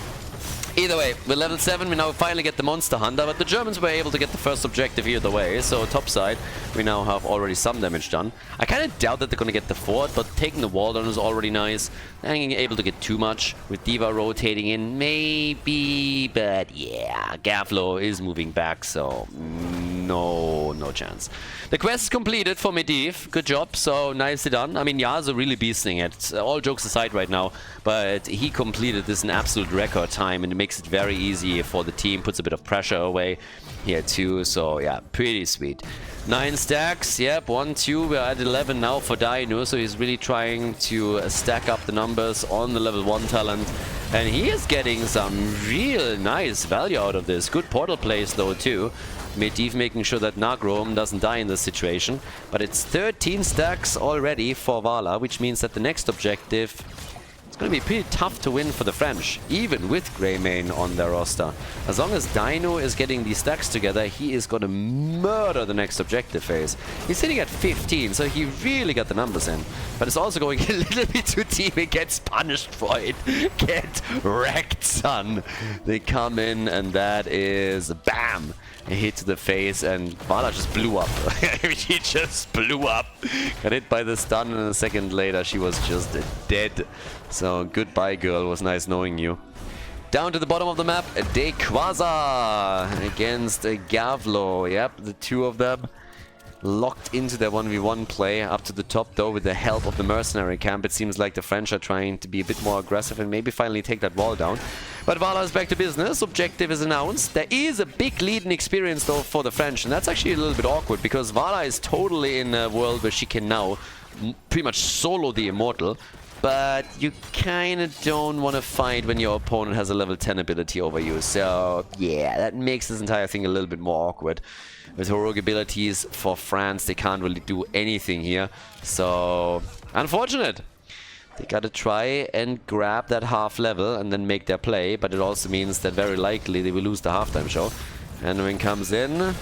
[SPEAKER 1] Either way, with level 7 we now finally get the Monster Hunter, but the Germans were able to get the first objective either way, so top side we now have already some damage done. I kind of doubt that they're going to get the fort, but taking the wall down is already nice. They're able to get too much with D.Va rotating in, maybe, but yeah, Gavlo is moving back, so no chance. The quest is completed for Medivh, good job, so nicely done. I mean, Yasuo really beasting it, all jokes aside right now, but he completed this in absolute record time, and it makes it very easy for the team, puts a bit of pressure away here too, so yeah, pretty sweet. 9 stacks, yep, 1, 2, we're at 11 now for Dino, so he's really trying to stack up the numbers on the level 1 talent, and he is getting some real nice value out of this. Good portal plays though too. Medivh making sure that Nagrom doesn't die in this situation, but it's 13 stacks already for Vala, which means that the next objective, it's going to be pretty tough to win for the French, even with Greymane on their roster. As long as Dino is getting these stacks together, he is going to murder the next objective phase. He's sitting at 15, so he really got the numbers in. But it's also going a little bit too deep. He gets punished for it. Get wrecked, son. They come in, and that is BAM! A hit to the face, and Vala just blew up. She just blew up. Got hit by the stun, and a second later she was just dead. So goodbye, girl. It was nice knowing you. Down to the bottom of the map, Dequaza against Gavlo. Yep, the two of them locked into their 1v1 play. Up to the top though with the help of the mercenary camp. It seems like the French are trying to be a bit more aggressive and maybe finally take that wall down. But Vala is back to business. Objective is announced. There is a big lead in experience though for the French, and that's actually a little bit awkward because Vala is totally in a world where she can now pretty much solo the Immortal. But you kind of don't want to fight when your opponent has a level 10 ability over you. So yeah, that makes this entire thing a little bit more awkward. With heroic abilities for France, they can't really do anything here. So unfortunate. They gotta try and grab that half level and then make their play. But it also means that very likely they will lose the halftime show. Henwin comes in.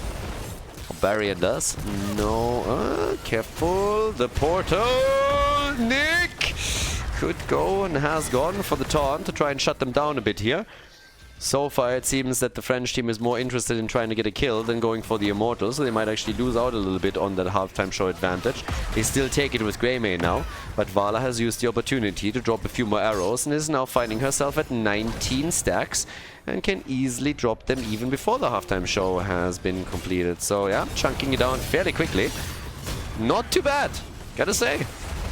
[SPEAKER 1] Barrier does. No. Careful. The portal. Nick could go and has gone for the taunt to try and shut them down a bit here. So far it seems that the French team is more interested in trying to get a kill than going for the Immortal, so they might actually lose out a little bit on that halftime show advantage. They still take it with Greymane now, but Vala has used the opportunity to drop a few more arrows and is now finding herself at 19 stacks and can easily drop them even before the halftime show has been completed. So yeah, chunking it down fairly quickly. Not too bad, gotta say.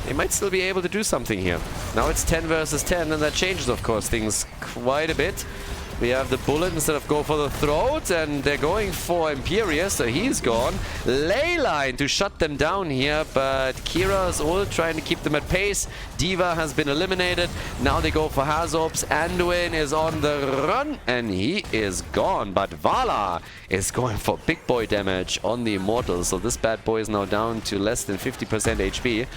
[SPEAKER 1] They might still be able to do something here. Now it's 10 versus 10, and that changes, of course, things quite a bit. We have the bullet instead of go for the throat, and they're going for Imperius, so he's gone. Leyline to shut them down here, but Kira's ult trying to keep them at pace. D.Va has been eliminated. Now they go for Hazobs. Anduin is on the run, and he is gone. But Vala is going for big boy damage on the Immortal, so this bad boy is now down to less than 50% HP.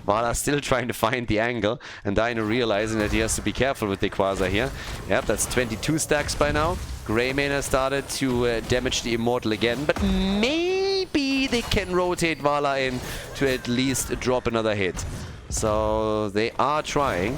[SPEAKER 1] Vala still trying to find the angle, and Dino realizing that he has to be careful with Dequaza here. Yep, that's 22 stacks by now. Greymane has started to damage the Immortal again, but maybe they can rotate Vala in to at least drop another hit. So they are trying.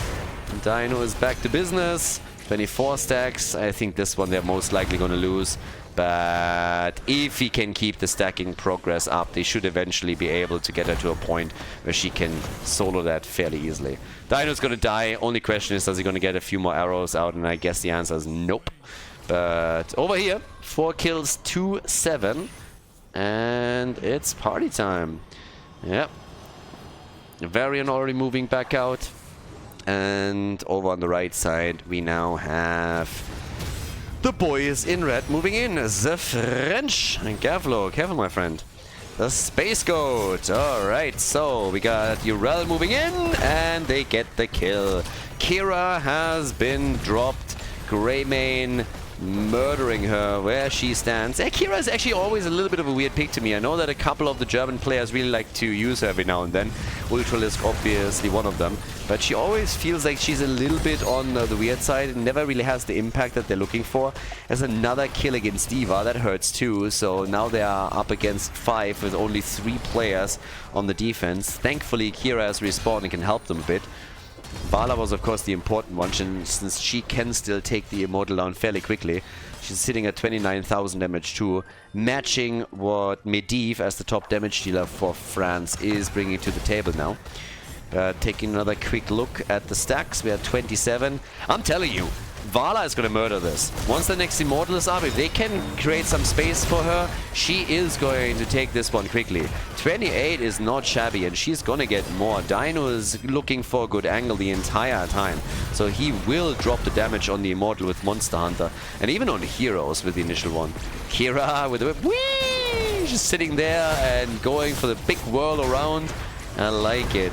[SPEAKER 1] Dino is back to business. 24 stacks. I think this one they're most likely going to lose. But if he can keep the stacking progress up, they should eventually be able to get her to a point where she can solo that fairly easily. Dino's gonna die. Only question is, is he gonna get a few more arrows out? And I guess the answer is nope. But over here, 4 kills, 2-7. And it's party time. Yep. Varian already moving back out. And over on the right side, we now have the boys in red moving in. The French. And Gavlo, careful my friend. The Space Goat. Alright, so we got Urel moving in and they get the kill. Kira has been dropped. Greymane murdering her where she stands. Kira is actually always a little bit of a weird pick to me. I know that a couple of the German players really like to use her every now and then. Ultralisk obviously one of them. But she always feels like she's a little bit on the weird side and never really has the impact that they're looking for. There's another kill against D.Va, that hurts too. So now they are up against 5 with only 3 players on the defense. Thankfully Kira has respawned and can help them a bit. Vala was, of course, the important one, since she can still take the Immortal down fairly quickly. She's sitting at 29,000 damage too, matching what Medivh, as the top damage dealer for France, is bringing to the table now. Taking another quick look at the stacks, we are 27. I'm telling you, Vala is going to murder this. Once the next Immortal is up, if they can create some space for her, she is going to take this one quickly. 28 is not shabby, and she's going to get more. Dino is looking for a good angle the entire time, so he will drop the damage on the Immortal with Monster Hunter, and even on Heroes with the initial one. Kira with the whip, whee! Just sitting there and going for the big whirl around. I like it.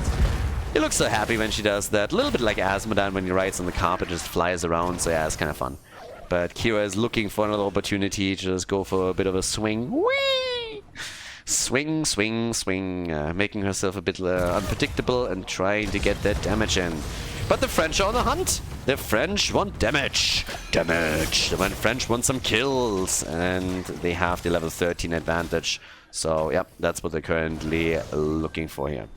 [SPEAKER 1] He looks so happy when she does that. A little bit like Asmodan when he rides on the carpet, just flies around. So yeah, it's kind of fun. But Kira is looking for another opportunity to just go for a bit of a swing. Whee! Swing, swing, swing. Making herself a bit unpredictable and trying to get that damage in. But the French are on the hunt. The French want damage. Damage. The French want some kills. And they have the level 13 advantage. So yeah, that's what they're currently looking for here.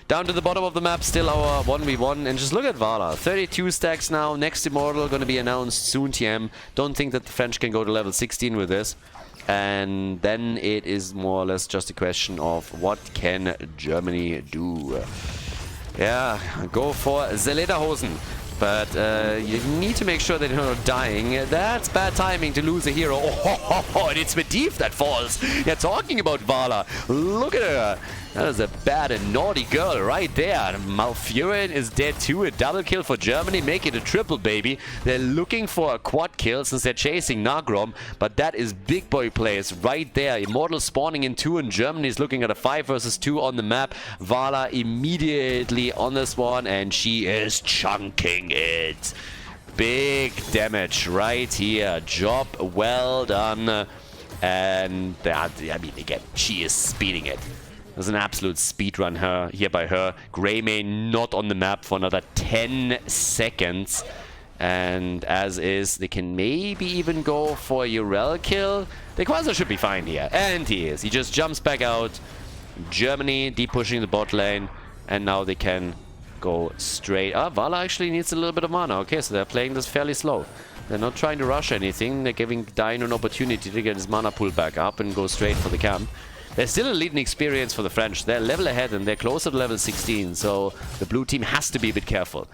[SPEAKER 1] Down to the bottom of the map, still our 1v1, and just look at Vala. 32 stacks now, next Immortal going to be announced soon, TM. Don't think that the French can go to level 16 with this. And then it is more or less just a question of what can Germany do. Yeah, go for the Lederhosen. But you need to make sure that you're not dying. That's bad timing to lose a hero. Oh, and it's Medivh that falls. You're talking about Vala. Look at her. That is a bad and naughty girl right there. Malfurion is dead too. A double kill for Germany. Make it a triple, baby. They're looking for a quad kill since they're chasing Nagrom. But that is big boy plays right there. Immortal spawning in 2, and Germany is looking at a 5 versus 2 on the map. Vala immediately on this one, and she is chunking it. Big damage right here. Job well done. And I mean, again, she is speeding it. There's an absolute speed run here by her. Greymane not on the map for another 10 seconds. And as is, they can maybe even go for a Urel kill. The Quasar should be fine here. And he is. He just jumps back out. Germany deep pushing the bot lane. And now they can go straight. Vala actually needs a little bit of mana. Okay, so they're playing this fairly slow. They're not trying to rush anything. They're giving Dino an opportunity to get his mana pool back up and go straight for the camp. There's still a leading experience for the French. They're level ahead and they're closer to level 16, so the blue team has to be a bit careful.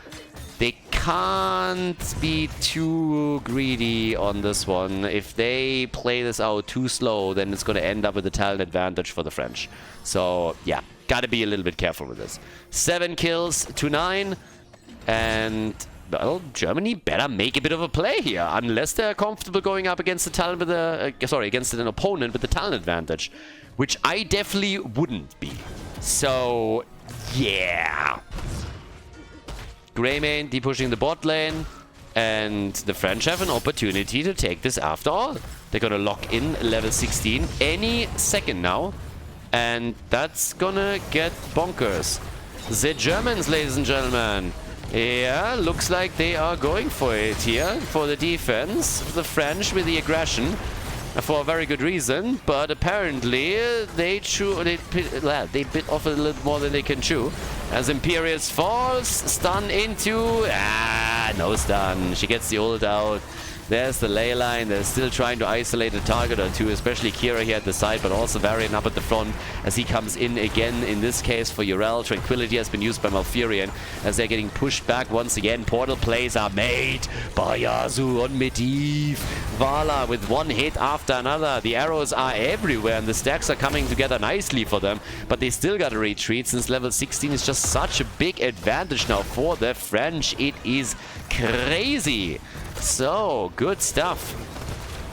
[SPEAKER 1] They can't be too greedy on this one. If they play this out too slow, then it's going to end up with a talent advantage for the French. So, yeah, gotta be a little bit careful with this. 7 kills to 9, and well, Germany better make a bit of a play here, unless they're comfortable going up against the talent with against an opponent with the talent advantage, which I definitely wouldn't be. So, yeah. Greymane depushing the bot lane, and the French have an opportunity to take this after all. They're gonna lock in level 16 any second now, and that's gonna get bonkers. The Germans, ladies and gentlemen. Yeah, looks like they are going for it here, for the defense. The French with the aggression, for a very good reason, but apparently they bit off a little more than they can chew. As Imperius falls, stun into... no stun. She gets the ult out. There's the ley line. They're still trying to isolate a target or two, especially Kira here at the side, but also Varian up at the front as he comes in again, in this case for Urel. Tranquility has been used by Malfurion as they're getting pushed back once again. Portal plays are made by Yasu on Medivh. Vala with one hit after another. The arrows are everywhere and the stacks are coming together nicely for them, but they still got to retreat since level 16 is just such a big advantage now for the French. It is crazy. So, good stuff.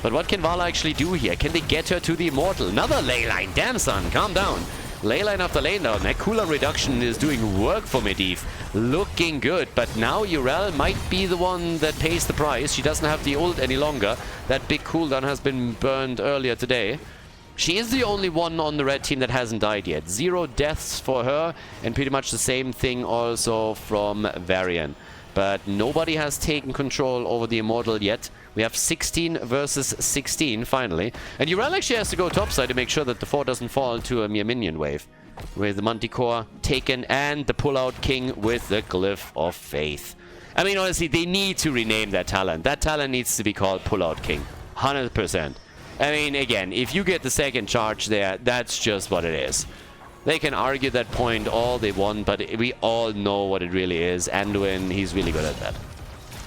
[SPEAKER 1] But what can Vala actually do here? Can they get her to the Immortal? Another ley line. Damn, son. Calm down. Ley line after lane down. That cooldown reduction is doing work for Medivh. Looking good. But now Urel might be the one that pays the price. She doesn't have the ult any longer. That big cooldown has been burned earlier today. She is the only one on the red team that hasn't died yet. 0 deaths for her. And pretty much the same thing also from Varian. But nobody has taken control over the Immortal yet. We have 16 versus 16, finally. And Urel actually has to go topside to make sure that the 4 doesn't fall to a mere minion wave. with the Manticore taken and the Pullout King with the Glyph of Faith. I mean, honestly, they need to rename that talent. That talent needs to be called Pullout King. 100%. I mean, again, if you get the second charge there, that's just what it is. They can argue that point all they want, but we all know what it really is. Anduin, he's really good at that.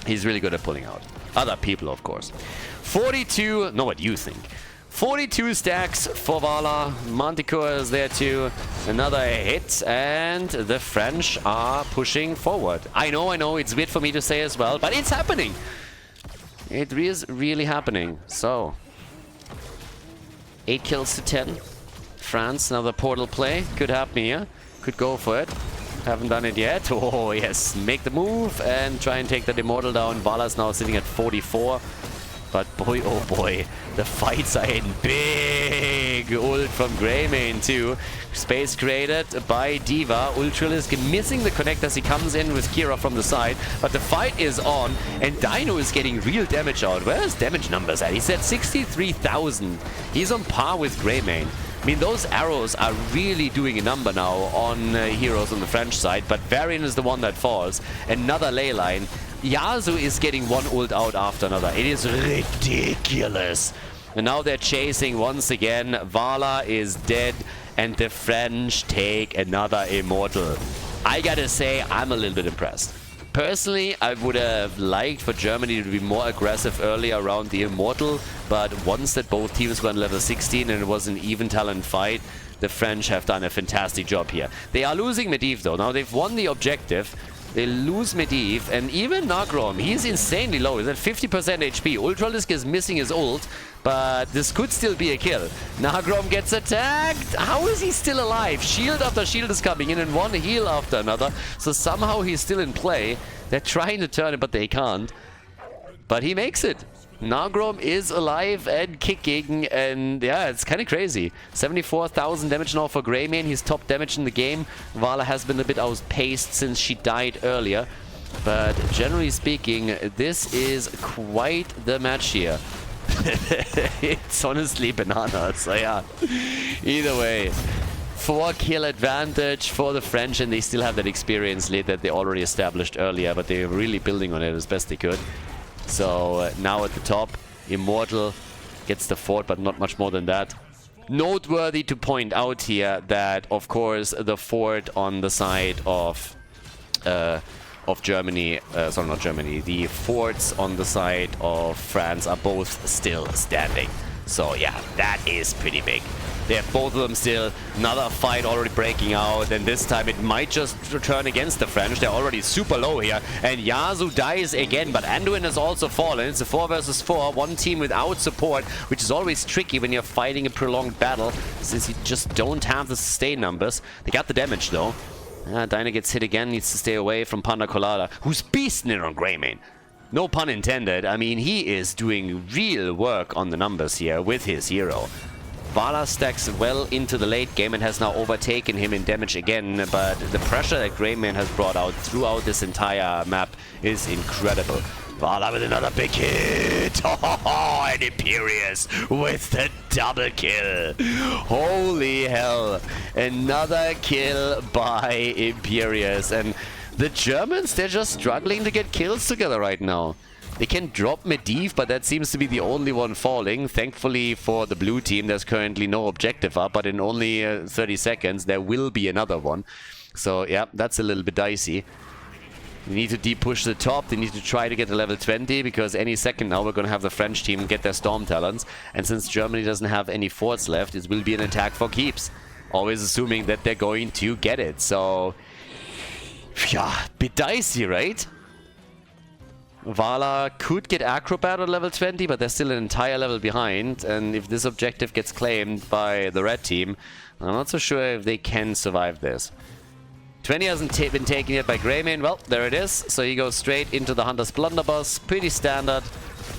[SPEAKER 1] He's really good at pulling out. Other people, of course. 42, know what you think. 42 stacks for Vala. Manticore is there too. Another hit, and the French are pushing forward. I know, it's weird for me to say as well, but it's happening. It is really happening. So, 8 kills to 10. France, another portal play. Could happen here. Could go for it. Haven't done it yet. Oh, yes. Make the move and try and take that Immortal down. Vala's now sitting at 44. But boy, oh boy, the fights are in big. Ult from Greymane too. Space created by D.Va. Ultralisk missing the connect as he comes in with Kira from the side. But the fight is on, and Dino is getting real damage out. Where is damage numbers at? He's at 63,000. He's on par with Greymane. I mean, those arrows are really doing a number now on heroes on the French side, but Varian is the one that falls. Another ley line. Yasuo is getting one ult out after another. It is ridiculous. And now they're chasing once again. Vala is dead, and the French take another Immortal. I gotta say, I'm a little bit impressed. Personally, I would have liked for Germany to be more aggressive early around the Immortal, but once that both teams were on level 16 and it was an even talent fight, the French have done a fantastic job here. They are losing Medivh though. Now they've won the objective. They lose Medivh, and even Nagrom, he's insanely low. He's at 50% HP. Ultralisk is missing his ult, but this could still be a kill. Nagrom gets attacked. How is he still alive? Shield after shield is coming in, and one heal after another. So somehow he's still in play. They're trying to turn it, but they can't. But he makes it. Nagrom is alive and kicking, and yeah, it's kind of crazy. 74,000 damage now for Greymane. He's top damage in the game. Vala has been a bit outpaced since she died earlier. But generally speaking, this is quite the match here. It's honestly bananas, so yeah. Either way. 4 kill advantage for the French, and they still have that experience lead that they already established earlier, but they're really building on it as best they could. So now at the top, Immortal gets the fort, but not much more than that. Noteworthy to point out here that, of course, the fort on the side of Germany, sorry, not Germany, the forts on the side of France are both still standing. So yeah, that is pretty big. They have both of them still. Another fight already breaking out, and this time it might just turn against the French. They're already super low here, and Yasuo dies again, but Anduin has also fallen. It's a 4 versus 4, one team without support, which is always tricky when you're fighting a prolonged battle, since you just don't have the sustain numbers. They got the damage though. Dyna gets hit again, needs to stay away from Panda Colada, who's beasting it on Greymane. No pun intended. I mean, he is doing real work on the numbers here with his hero. Vala stacks well into the late game and has now overtaken him in damage again, but the pressure that Greymane has brought out throughout this entire map is incredible. Vala with another big hit! Oh, and Imperious with the double kill! Holy hell! Another kill by Imperious, and the Germans, they're just struggling to get kills together right now. They can drop Medivh, but that seems to be the only one falling. Thankfully for the blue team, there's currently no objective up, but in only 30 seconds, there will be another one. So, yeah, that's a little bit dicey. They need to deep push the top. They need to try to get to level 20, because any second now we're going to have the French team get their Storm Talons. And since Germany doesn't have any forts left, it will be an attack for keeps. Always assuming that they're going to get it. So, yeah, bit dicey, right? Vala could get Acrobat on level 20, but they're still an entire level behind. And if this objective gets claimed by the red team, I'm not so sure if they can survive this. 20 hasn't been taken yet by Greymane. Well, there it is. So he goes straight into the Hunter's Blunderbuss. Pretty standard.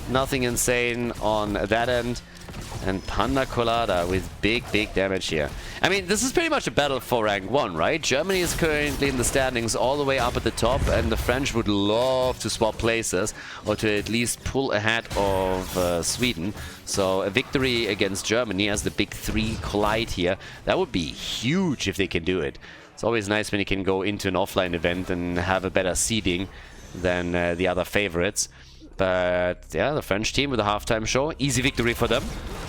[SPEAKER 1] Nothing insane on that end. And Panda Colada with big damage here. I mean, this is pretty much a battle for rank 1, right? Germany is currently in the standings all the way up at the top, and the French would love to swap places, or to at least pull ahead of Sweden. So a victory against Germany as the big three collide here, that would be huge if they can do it. It's always nice when you can go into an offline event and have a better seeding than the other favorites. But yeah, the French team with a halftime show, easy victory for them.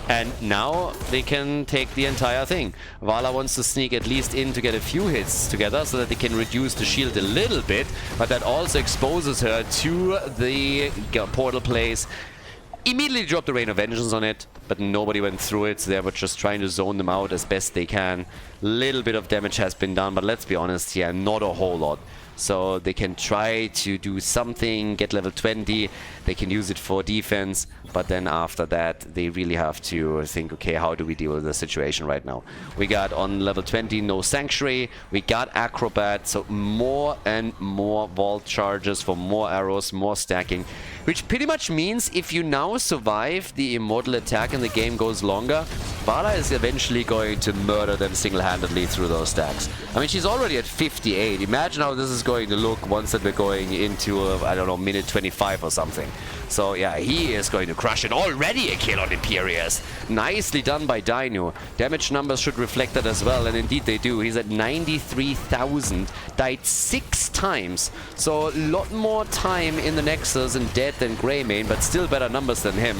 [SPEAKER 1] And now they can take the entire thing. Vala wants to sneak at least in to get a few hits together so that they can reduce the shield a little bit. But that also exposes her to the portal place. Immediately dropped the Rain of Vengeance on it, but nobody went through it, so they were just trying to zone them out as best they can. Little bit of damage has been done, but let's be honest here, not a whole lot. So they can try to do something, get level 20, they can use it for defense, but then after that they really have to think, okay, how do we deal with the situation right now? We got on level 20 no Sanctuary, we got Acrobat, so more and more vault charges for more arrows, more stacking, which pretty much means if you now survive the immortal attack and the game goes longer, Vala is eventually going to murder them single-handedly through those stacks. I mean, she's already at 58. Imagine how this is going to look once that we're going into, I don't know, minute 25 or something. So yeah, he is going to crush it. Already a kill on Imperius. Nicely done by Dino. Damage numbers should reflect that as well, and indeed they do. He's at 93,000. Died 6 times. So a lot more time in the Nexus and dead than Greymane, but still better numbers than him.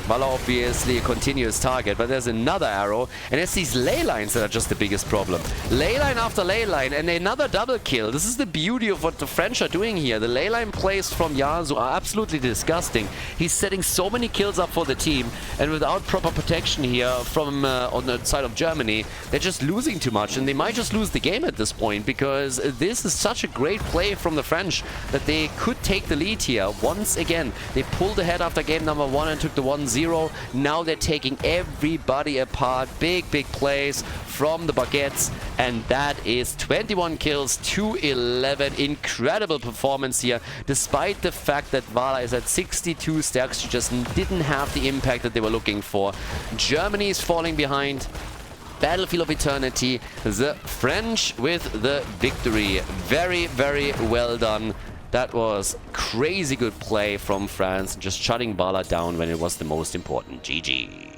[SPEAKER 1] Vala obviously a continuous target, but there's another arrow, and it's these ley lines that are just the biggest problem. Ley line after ley line, and another double kill. This is the beauty of what the French are doing here. The ley line plays from Yasuo are absolutely disgusting. He's setting so many kills up for the team, and without proper protection here from on the side of Germany, they're just losing too much, and they might just lose the game at this point, because this is such a great play from the French that they could take the lead here. Once again, they pulled ahead after game number 1 and took the 1-0. Now they're taking everybody apart. Big plays from the Baguettes, and that is 21 kills to 11. Incredible performance here, despite the fact that Vala is at 62 stacks. She just didn't have the impact that they were looking for. Germany is falling behind. Battlefield of Eternity, the French with the victory. Very well done. That was crazy good play from France, just shutting Vala down when it was the most important. GG.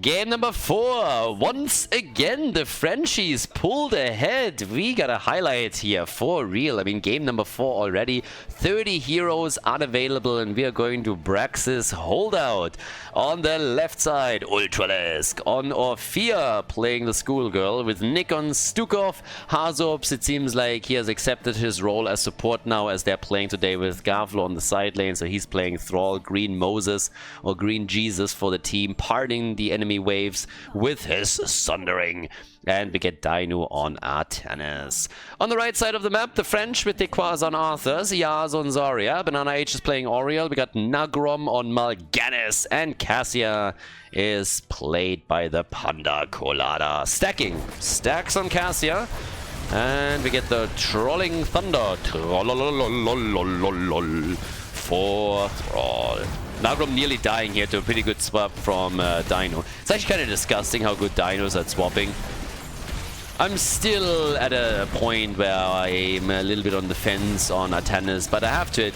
[SPEAKER 1] Game number 4. Once again, the Frenchies pulled ahead. We got a highlight here for real. I mean, game number 4 already. 30 heroes unavailable, and we are going to Braxis Holdout. On the left side, Ultralisk on Orphea, playing the schoolgirl with Nick on Stukov. Hazops, it seems like he has accepted his role as support now, as they're playing today with Gavlo on the side lane. So he's playing Thrall, Green Moses, or Green Jesus for the team, parting the enemy waves with his Sundering. And we get Dino on Artanis. On the right side of the map, the French with Dequaz on Arthurs, Yaz on Zarya, Banana H is playing Oriel, we got Nagrom on Mal'Ganis, and Cassia is played by the Panda Colada. Stacking. Stacks on Cassia. And we get the Trolling Thunder. For Thrall. Nagrom nearly dying here to a pretty good swap from Dino. It's actually kind of disgusting how good Dino's at swapping. I'm still at a point where I'm a little bit on the fence on Artanis, but I have to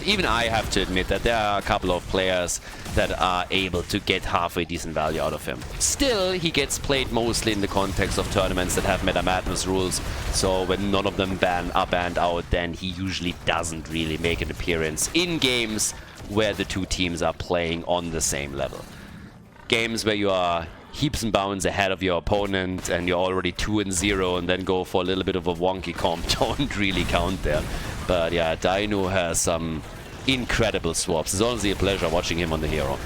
[SPEAKER 1] admit that there are a couple of players that are able to get halfway decent value out of him. Still, he gets played mostly in the context of tournaments that have Meta Madness rules, so when none of them are banned out, then he usually doesn't really make an appearance in games where the two teams are playing on the same level. Games where you are heaps and bounds ahead of your opponent and you're already 2-0 and then go for a little bit of a wonky comp don't really count there. But yeah, Dino has some incredible swaps. It's honestly a pleasure watching him on the hero.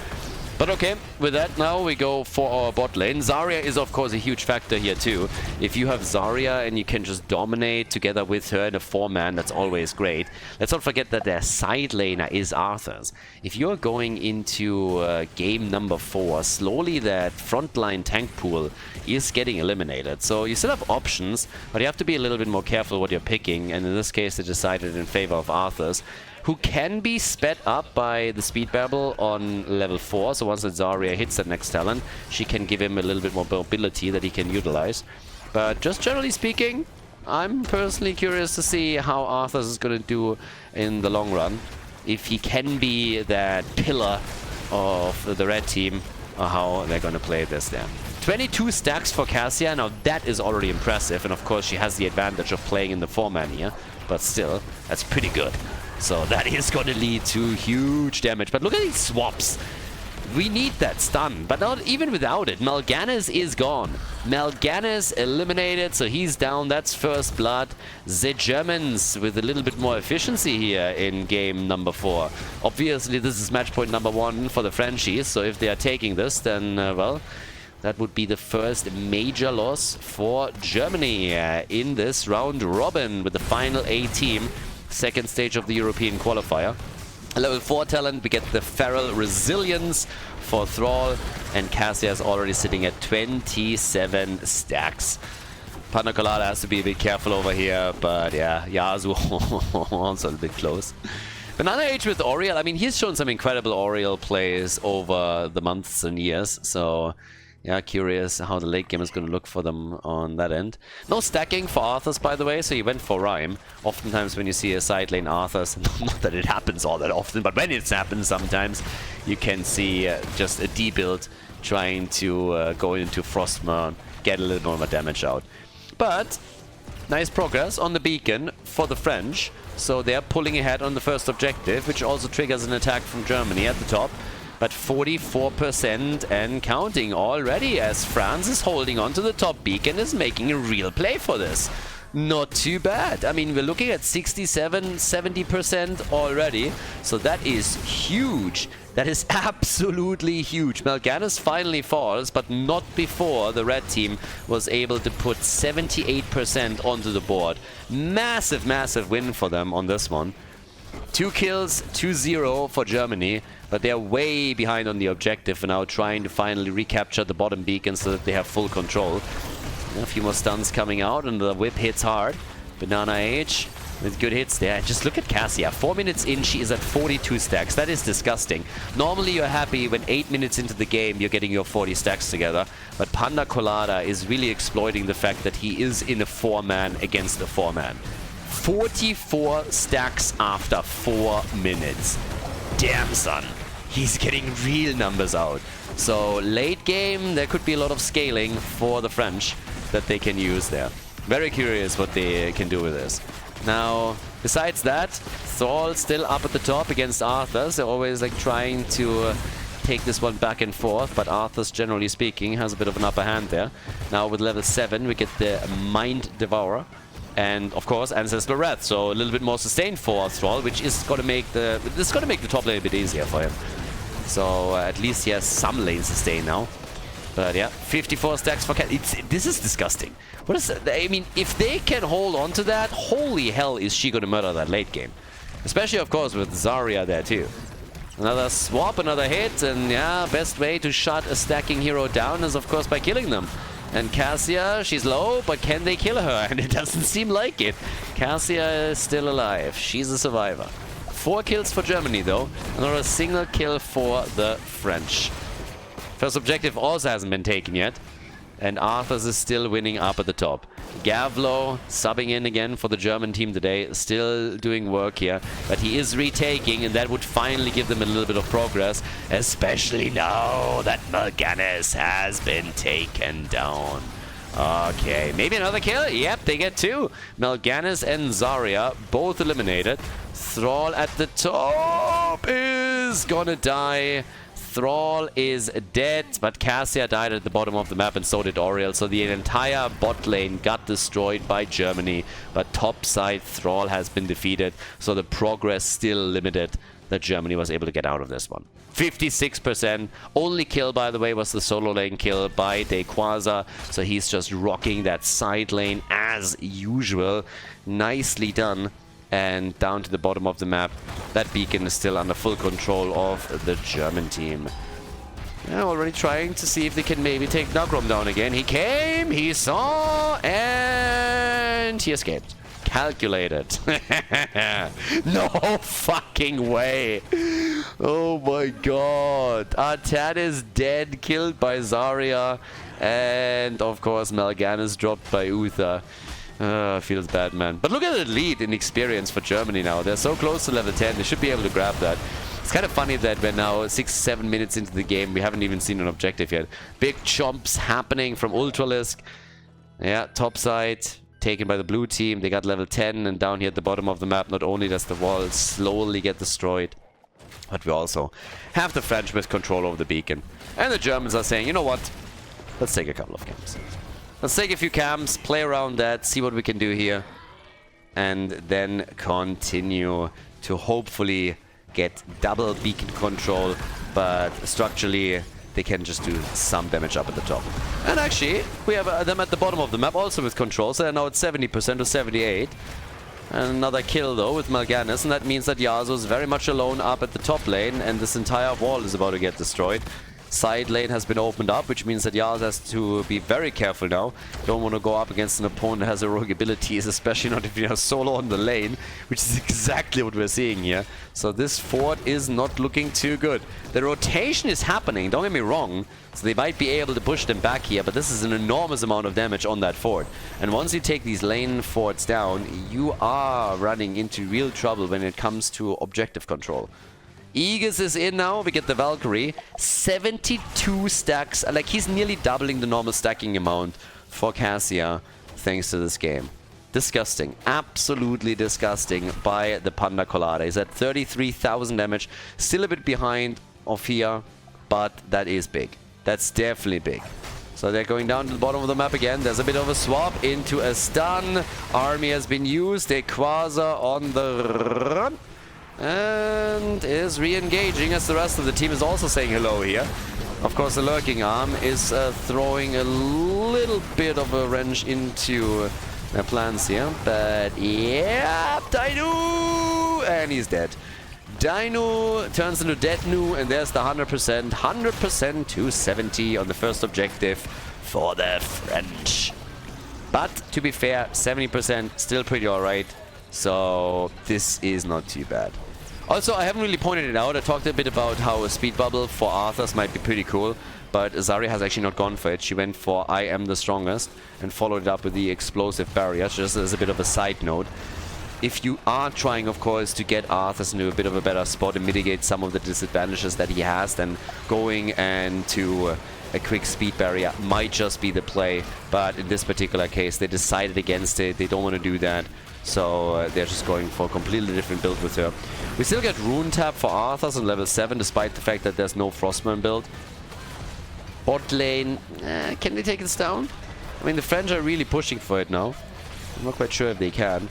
[SPEAKER 1] But okay, with that now we go for our bot lane. Zarya is of course a huge factor here too. If you have Zarya and you can just dominate together with her in a 4-man, that's always great. Let's not forget that their side laner is Arthur's. If you're going into game number 4, slowly that frontline tank pool is getting eliminated. So you still have options, but you have to be a little bit more careful what you're picking. And in this case, they decided in favor of Arthur's, who can be sped up by the speed babble on level 4. So once that Zarya hits that next talent, she can give him a little bit more mobility that he can utilize. But just generally speaking, I'm personally curious to see how Arthur's is going to do in the long run. If he can be that pillar of the red team, or how they're going to play this there. 22 stacks for Cassia. Now that is already impressive. And of course she has the advantage of playing in the 4-man here. But still, that's pretty good. So that is going to lead to huge damage. But look at these swaps. We need that stun. But not even without it. Mal'Ganis is gone. Mal'Ganis eliminated. So he's down. That's first blood. The Germans with a little bit more efficiency here in game number 4. Obviously, this is match point number 1 for the Frenchies. So if they are taking this, then, well, that would be the first major loss for Germany in this round robin with the final A team. Second stage of the European qualifier. Level 4 talent, we get the Feral Resilience for Thrall, and Cassia is already sitting at 27 stacks. Panda Colada has to be a bit careful over here, but yeah, Yasu also a bit close. Banana Age with Oriel, I mean, he's shown some incredible Oriel plays over the months and years, so yeah, curious how the late game is going to look for them on that end. No stacking for Arthur's, by the way, so he went for Rhyme. Oftentimes when you see a side lane Arthur's, not that it happens all that often, but when it happens sometimes, you can see just a D-build trying to go into Frostmourne, get a little more damage out. But nice progress on the beacon for the French. So they're pulling ahead on the first objective, which also triggers an attack from Germany at the top. But 44% and counting already, as France is holding on to the top beacon, is making a real play for this. Not too bad. I mean, we're looking at 67-70% already. So that is huge. That is absolutely huge. Mal'Ganis finally falls, but not before the red team was able to put 78% onto the board. Massive, massive win for them on this one. 2 kills, 2-0 for Germany, but they're way behind on the objective and now trying to finally recapture the bottom beacon so that they have full control. A few more stuns coming out and the whip hits hard. Banana Age with good hits there. Just look at Cassia. 4 minutes in, she is at 42 stacks. That is disgusting. Normally you're happy when 8 minutes into the game you're getting your 40 stacks together. But Panda Colada is really exploiting the fact that he is in a 4-man against a 4-man. 44 stacks after 4 minutes. Damn, son. He's getting real numbers out. So late game, there could be a lot of scaling for the French that they can use there. Very curious what they can do with this. Now, besides that, Thrall still up at the top against Arthur's. They're always like trying to take this one back and forth, but Arthur's, generally speaking, has a bit of an upper hand there. Now with level 7, we get the Mind Devourer. And of course, Ancestral Wrath, so a little bit more sustained for Thrall, which is going to make the top lane a bit easier for him. So at least he has some lane sustain now. But yeah, 54 stacks for Cat. This is disgusting. What is that? I mean, if they can hold on to that, holy hell is she going to murder that late game. Especially, of course, with Zarya there too. Another swap, another hit, and yeah, best way to shut a stacking hero down is, of course, by killing them. And Cassia, she's low, but can they kill her? And it doesn't seem like it. Cassia is still alive. She's a survivor. 4 kills for Germany, though. Not a single kill for the French. First objective also hasn't been taken yet. And Arthur's is still winning up at the top. Gavlo subbing in again for the German team today. Still doing work here. But he is retaking, and that would finally give them a little bit of progress. Especially now that Mal'Ganis has been taken down. Okay, maybe another kill? Yep, they get 2. Mal'Ganis and Zarya both eliminated. Thrall at the top is gonna die. Thrall is dead, but Cassia died at the bottom of the map, and so did Oriel. So the entire bot lane got destroyed by Germany. But top side, Thrall has been defeated, so the progress still limited. that Germany was able to get out of this one. 56%. Only kill, by the way, was the solo lane kill by Quasar. So he's just rocking that side lane as usual. Nicely done. And down to the bottom of the map, that beacon is still under full control of the German team. Yeah, already trying to see if they can maybe take Nagrom down again. He came, he saw, and he escaped. Calculated. No fucking way. Oh my god. Artan is dead, killed by Zarya. And of course, Malgan is dropped by Uther. Feels bad, man. But look at the lead in experience for Germany now. They're so close to level 10. They should be able to grab that. It's kind of funny that we're now 6-7 minutes into the game. We haven't even seen an objective yet. Big chomps happening from Ultralisk. Yeah, top side. Taken by the blue team. They got level 10. And down here at the bottom of the map, not only does the wall slowly get destroyed, but we also have the French with control over the beacon. And the Germans are saying, you know what? Let's take a couple of camps. Let's take a few camps, play around that, see what we can do here. And then continue to hopefully get double beacon control, but structurally they can just do some damage up at the top. And actually, we have them at the bottom of the map also with control, so they're now at 70% or 78%. And another kill though with Mal'Ganis, and that means that Yasuo is very much alone up at the top lane, and this entire wall is about to get destroyed. Side lane has been opened up, which means that Yasuo has to be very careful now. Don't want to go up against an opponent that has heroic abilities, especially not if you are solo on the lane, which is exactly what we're seeing here. So this fort is not looking too good. The rotation is happening, don't get me wrong, so they might be able to push them back here, but this is an enormous amount of damage on that fort. And once you take these lane forts down, you are running into real trouble when it comes to objective control. Aegis is in now, we get the Valkyrie, 72 stacks, like he's nearly doubling the normal stacking amount for Cassia thanks to this game. Disgusting, absolutely disgusting by the Panda Colada. He's at 33,000 damage, still a bit behind Ophia, but that is big. That's definitely big. So they're going down to the bottom of the map again. There's a bit of a swap into a stun. Army has been used, a Quasar on the run. And is re-engaging as the rest of the team is also saying hello here. Of course, the Lurking Arm is throwing a little bit of a wrench into their plans here. But yeah, Dainu! And he's dead. Dainu turns into Dead Nu, and there's the 100%. 100% to 70 on the first objective for the French. But to be fair, 70% still pretty alright. So this is not too bad. Also, I haven't really pointed it out. I talked a bit about how a speed bubble for Arthas might be pretty cool, but Zarya has actually not gone for it. She went for I am the strongest and followed it up with the explosive barrier, just as a bit of a side note. If you are trying, of course, to get Arthas into a bit of a better spot and mitigate some of the disadvantages that he has, then going and to a quick speed barrier might just be the play. But in this particular case, they decided against it. They don't want to do that. So they're just going for a completely different build with her. We still get Rune Tap for Arthas on level 7, despite the fact that there's no Frostburn build. Bot lane, can they take this down? I mean, the French are really pushing for it now. I'm not quite sure if they can.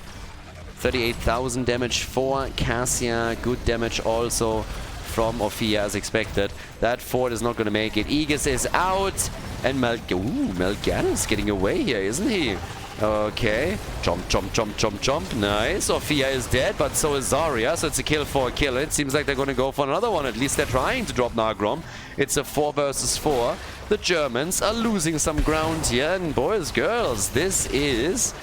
[SPEAKER 1] 38,000 damage for Cassia. Good damage also from Ophia as expected. That fort is not going to make it. Aegis is out. And Mal'Ganis is getting away here, isn't he? Okay. Jump, jump, jump, jump, jump. Nice. Ophia is dead, but so is Zarya. So it's a kill for a kill. It seems like they're going to go for another one. At least they're trying to drop Nagrom. It's a 4 versus 4. The Germans are losing some ground here. And boys, girls, this is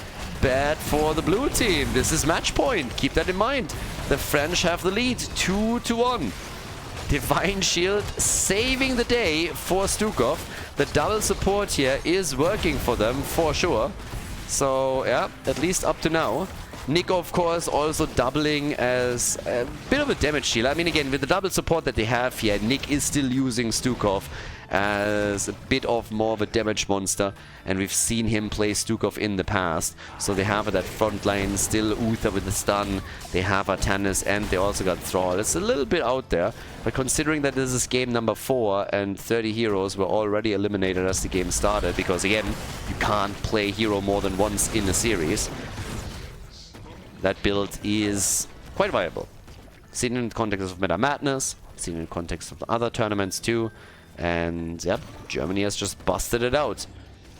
[SPEAKER 1] bad for the blue team. This is match point. Keep that in mind. The French have the lead. 2-1. Divine Shield saving the day for Stukov. The double support here is working for them for sure. So, yeah, at least up to now. Nick, of course, also doubling as a bit of a damage shield. I mean, again, with the double support that they have here, Nick is still using Stukov as a bit of more of a damage monster. And we've seen him play Stukov in the past. So they have that front line, still Uther with the stun. They have Artanis, and they also got Thrall. It's a little bit out there. But considering that this is game number 4 and 30 heroes were already eliminated as the game started, because again, you can't play hero more than once in a series, that build is quite viable. Seen in the context of Meta Madness, seen in the context of other tournaments too. And yep, Germany has just busted it out.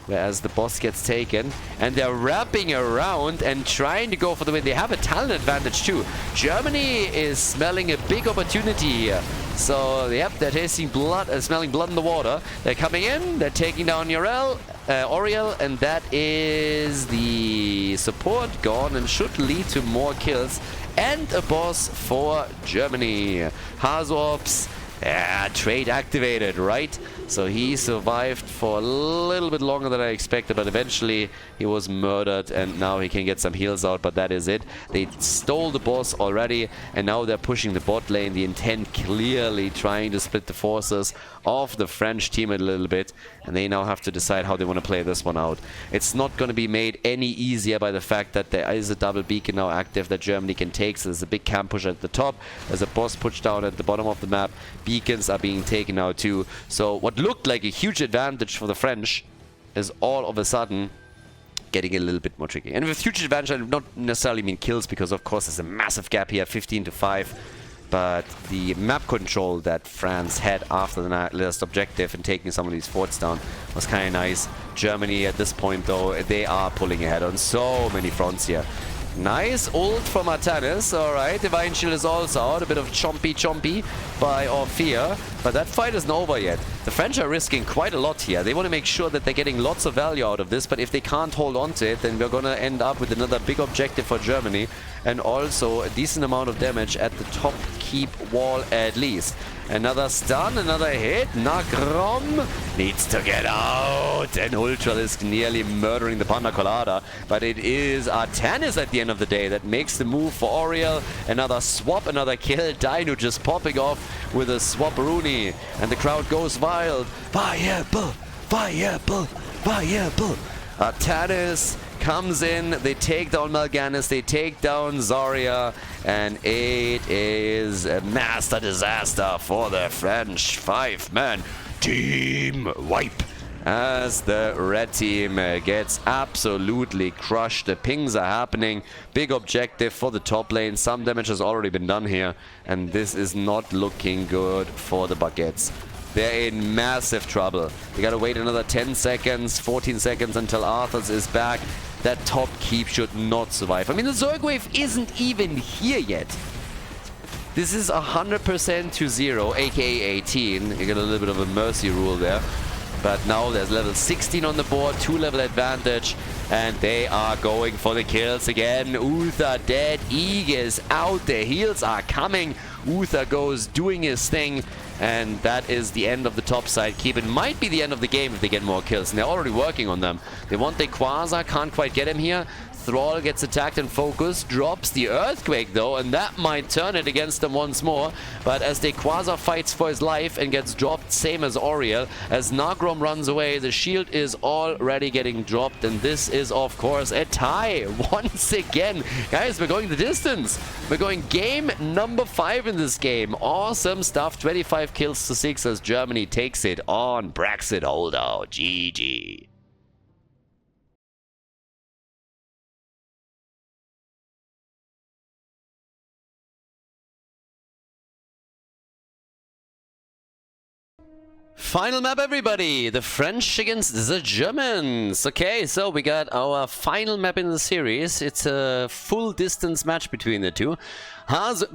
[SPEAKER 1] Whereas the boss gets taken, and they're wrapping around and trying to go for the win. They have a talent advantage too. Germany is smelling a big opportunity here. So, yep, they're tasting blood, smelling blood in the water. They're coming in, they're taking down Oriel, and that is the support gone and should lead to more kills. And a boss for Germany. Hazorps, trade activated, right? So he survived for a little bit longer than I expected, but eventually he was murdered and now he can get some heals out, but that is it. They stole the boss already and now they're pushing the bot lane. The intent clearly trying to split the forces of the French team a little bit, and they now have to decide how they want to play this one out. It's not going to be made any easier by the fact that there is a double beacon now active that Germany can take. So there's a big camp push at the top, there's a boss push down at the bottom of the map. Beacons are being taken now too. So what looked like a huge advantage for the French is all of a sudden getting a little bit more tricky. And with huge advantage, I do not necessarily mean kills, because of course there's a massive gap here, 15-5. But the map control that France had after the last objective and taking some of these forts down was kind of nice. Germany at this point though, they are pulling ahead on so many fronts here. Nice ult from Artanis, alright. Divine Shield is also out. A bit of chompy by Orphea. But that fight isn't over yet. The French are risking quite a lot here. They want to make sure that they're getting lots of value out of this. But if they can't hold on to it, then we're going to end up with another big objective for Germany. And also a decent amount of damage at the top keep wall at least. Another stun, another hit. Nagrom needs to get out. And Ultralisk nearly murdering the Panda Colada. But it is Artanis at the end of the day that makes the move for Oriel. Another swap, another kill. Dino just popping off with a swap Rooney. And the crowd goes wild. Viable, viable, viable. Artanis comes in, they take down Mal'Ganis, they take down Zarya, and it is a master disaster for the French. 5-man team wipe as the red team gets absolutely crushed. The pings are happening. Big objective for the top lane. Some damage has already been done here, and this is not looking good for the Baguettes. They're in massive trouble. They gotta wait another 10 seconds, 14 seconds until Arthas is back. That top keep should not survive. I mean, the Zerg wave isn't even here yet. This is 100% to 0, aka 18. You get a little bit of a mercy rule there. But now there's level 16 on the board, 2-level advantage, and they are going for the kills again. Uther dead, Aegis out, the heals are coming. Uther goes doing his thing, and that is the end of the top side keep. It might be the end of the game if they get more kills, and they're already working on them. They want the Quasar, can't quite get him here. Thrall gets attacked and focused, drops the Earthquake though, and that might turn it against them once more. But as the Quasar fights for his life and gets dropped, same as Oriel, as Nagrom runs away, the shield is already getting dropped, and this is of course a tie once again. Guys, we're going the distance. We're going game number 5 in this game. Awesome stuff. 25 kills to 6 as Germany takes it on Brexit holdout. GG. Final map, everybody! The French against the Germans. Okay, so we got our final map in the series. It's a full distance match between the two.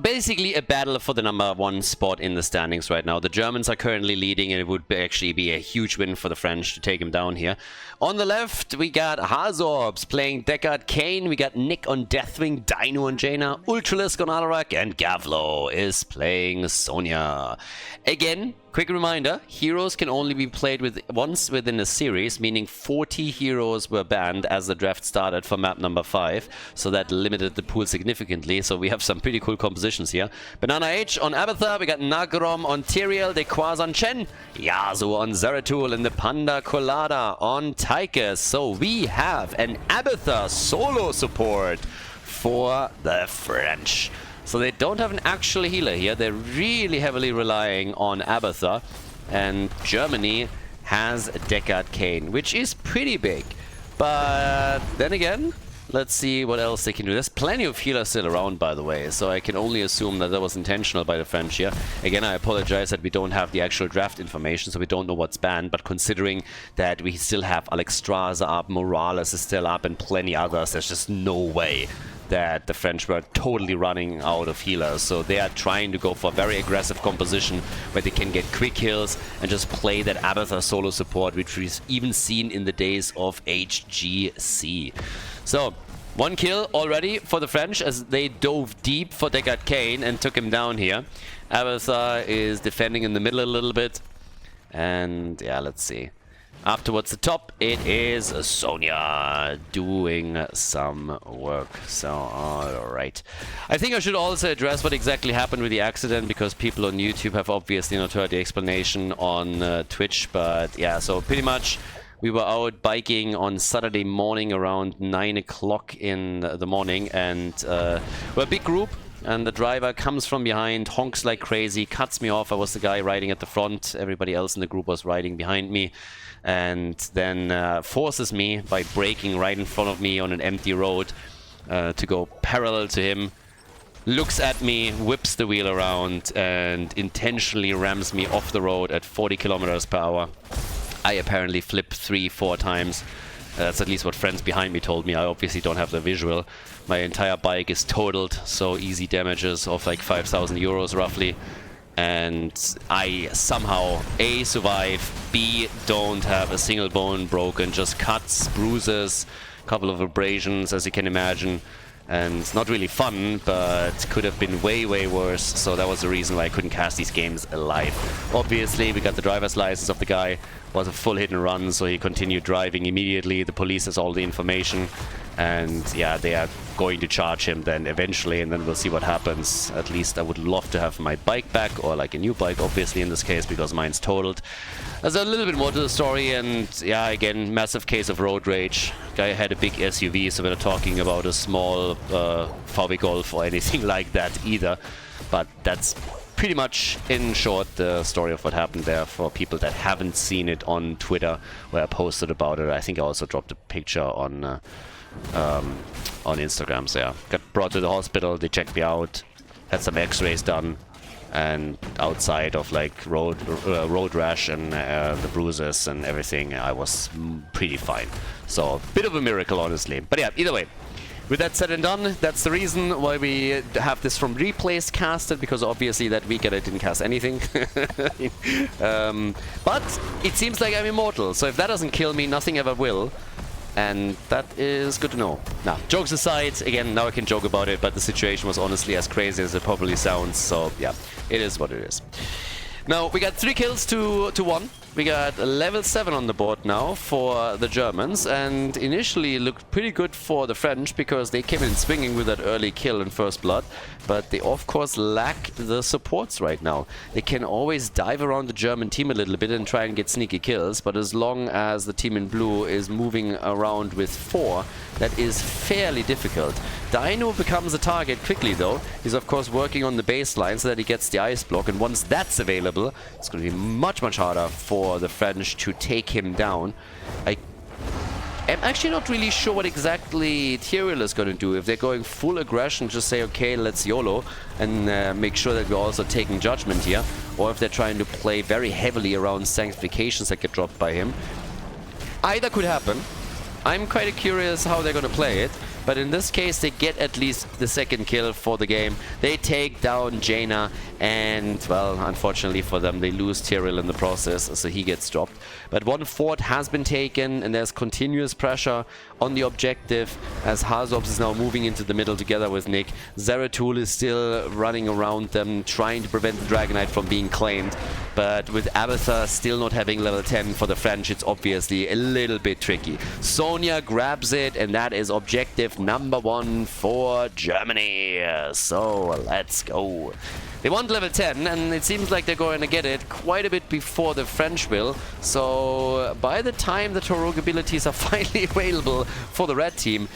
[SPEAKER 1] Basically a battle for the #1 spot in the standings right now. The Germans are currently leading, and it would actually be a huge win for the French to take them down here. On the left, we got Hazorps playing Deckard Kane. We got Nick on Deathwing, Dino on Jaina, Ultralisk on Alarak, and Gavlo is playing Sonya. Again, quick reminder, heroes can only be played once within a series, meaning 40 heroes were banned as the draft started for map number 5, so that limited the pool significantly. So we have some pretty cool compositions here. Banana H on Abathar, we got Nagrom on Tyrael, Dequaz on Chen, Yasuo on Zeratul, and the Panda Colada on Tychus. So we have an Abathar solo support for the French. So they don't have an actual healer here. They're really heavily relying on Abathar. And Germany has Deckard Kane, which is pretty big. But then again, Let's see what else they can do. There's plenty of healers still around, by the way, so I can only assume that that was intentional by the French here. Again, I apologize that we don't have the actual draft information, so we don't know what's banned, but considering that we still have Alexstrasza up, Morales is still up, and plenty others, there's just no way that the French were totally running out of healers. So they are trying to go for a very aggressive composition where they can get quick kills and just play that Abathur solo support, which we've even seen in the days of HGC. So, 1 kill already for the French as they dove deep for Deckard Cain and took him down here. Abathur is defending in the middle a little bit. And yeah, let's see. Up towards the top, it is Sonya doing some work. So, alright. I think I should also address what exactly happened with the accident, because people on YouTube have obviously not heard the explanation on Twitch. But yeah, so pretty much we were out biking on Saturday morning around 9 o'clock in the morning, and we're a big group. And the driver comes from behind, honks like crazy, cuts me off. I was the guy riding at the front. Everybody else in the group was riding behind me. And then forces me by braking right in front of me on an empty road to go parallel to him. Looks at me, whips the wheel around, and intentionally rams me off the road at 40 kilometers per hour. I apparently flipped 3-4 times. That's at least what friends behind me told me. I obviously don't have the visual. My entire bike is totaled, so easy damages of like 5,000 euros roughly. And I somehow A, survive, B, don't have a single bone broken, just cuts, bruises, a couple of abrasions, as you can imagine. And it's not really fun, but could have been way, way worse. So that was the reason why I couldn't cast these games alive. Obviously, we got the driver's license of the guy. It was a full hit and run, so he continued driving immediately. The police has all the information. And yeah, they are going to charge him then eventually, and then we'll see what happens. At least I would love to have my bike back, or like a new bike, obviously, in this case, because mine's totaled. There's a little bit more to the story, and yeah, again, massive case of road rage. Guy had a big SUV, so we're not talking about a small VW Golf or anything like that either. But that's pretty much, in short, the story of what happened there for people that haven't seen it on Twitter, where I posted about it. I think I also dropped a picture on Instagram. So yeah, got brought to the hospital, they checked me out, had some x-rays done, and outside of like road rash and the bruises and everything, I was pretty fine. So a bit of a miracle, honestly. But yeah, either way, with that said and done, that's the reason why we have this from replays casted, because obviously that weekend I didn't cast anything. But it seems like I'm immortal, so if that doesn't kill me, nothing ever will. And that is good to know. Now, jokes aside, again, now I can joke about it, but the situation was honestly as crazy as it probably sounds, so yeah, it is what it is. Now, we got 3 kills to 1. We got level 7 on the board now for the Germans, and initially it looked pretty good for the French because they came in swinging with that early kill in First Blood, but they of course lack the supports right now. They can always dive around the German team a little bit and try and get sneaky kills, but as long as the team in blue is moving around with 4, that is fairly difficult. Dino becomes a target quickly though. He's of course working on the baseline so that he gets the ice block, and once that's available, it's going to be much harder for the French to take him down. I am actually not really sure what exactly Tyrael is going to do. If they're going full aggression, just say, okay, let's YOLO, and make sure that we're also taking judgment here, or if they're trying to play very heavily around sanctifications that get dropped by him. Either could happen. I'm quite curious how they're going to play it. But in this case, they get at least the second kill for the game. They take down Jaina, and, well, unfortunately for them, they lose Tyrael in the process, so he gets dropped. But one fort has been taken, and there's continuous pressure on the objective as Hazobs is now moving into the middle together with Nick. Zeratul is still running around them, trying to prevent the Dragonite from being claimed. But with Abathur still not having level 10 for the French, it's obviously a little bit tricky. Sonya grabs it, and that is objective number 1 for Germany. So let's go. They want level 10, and it seems like they're going to get it quite a bit before the French will. So by the time the Torog abilities are finally available for the red team,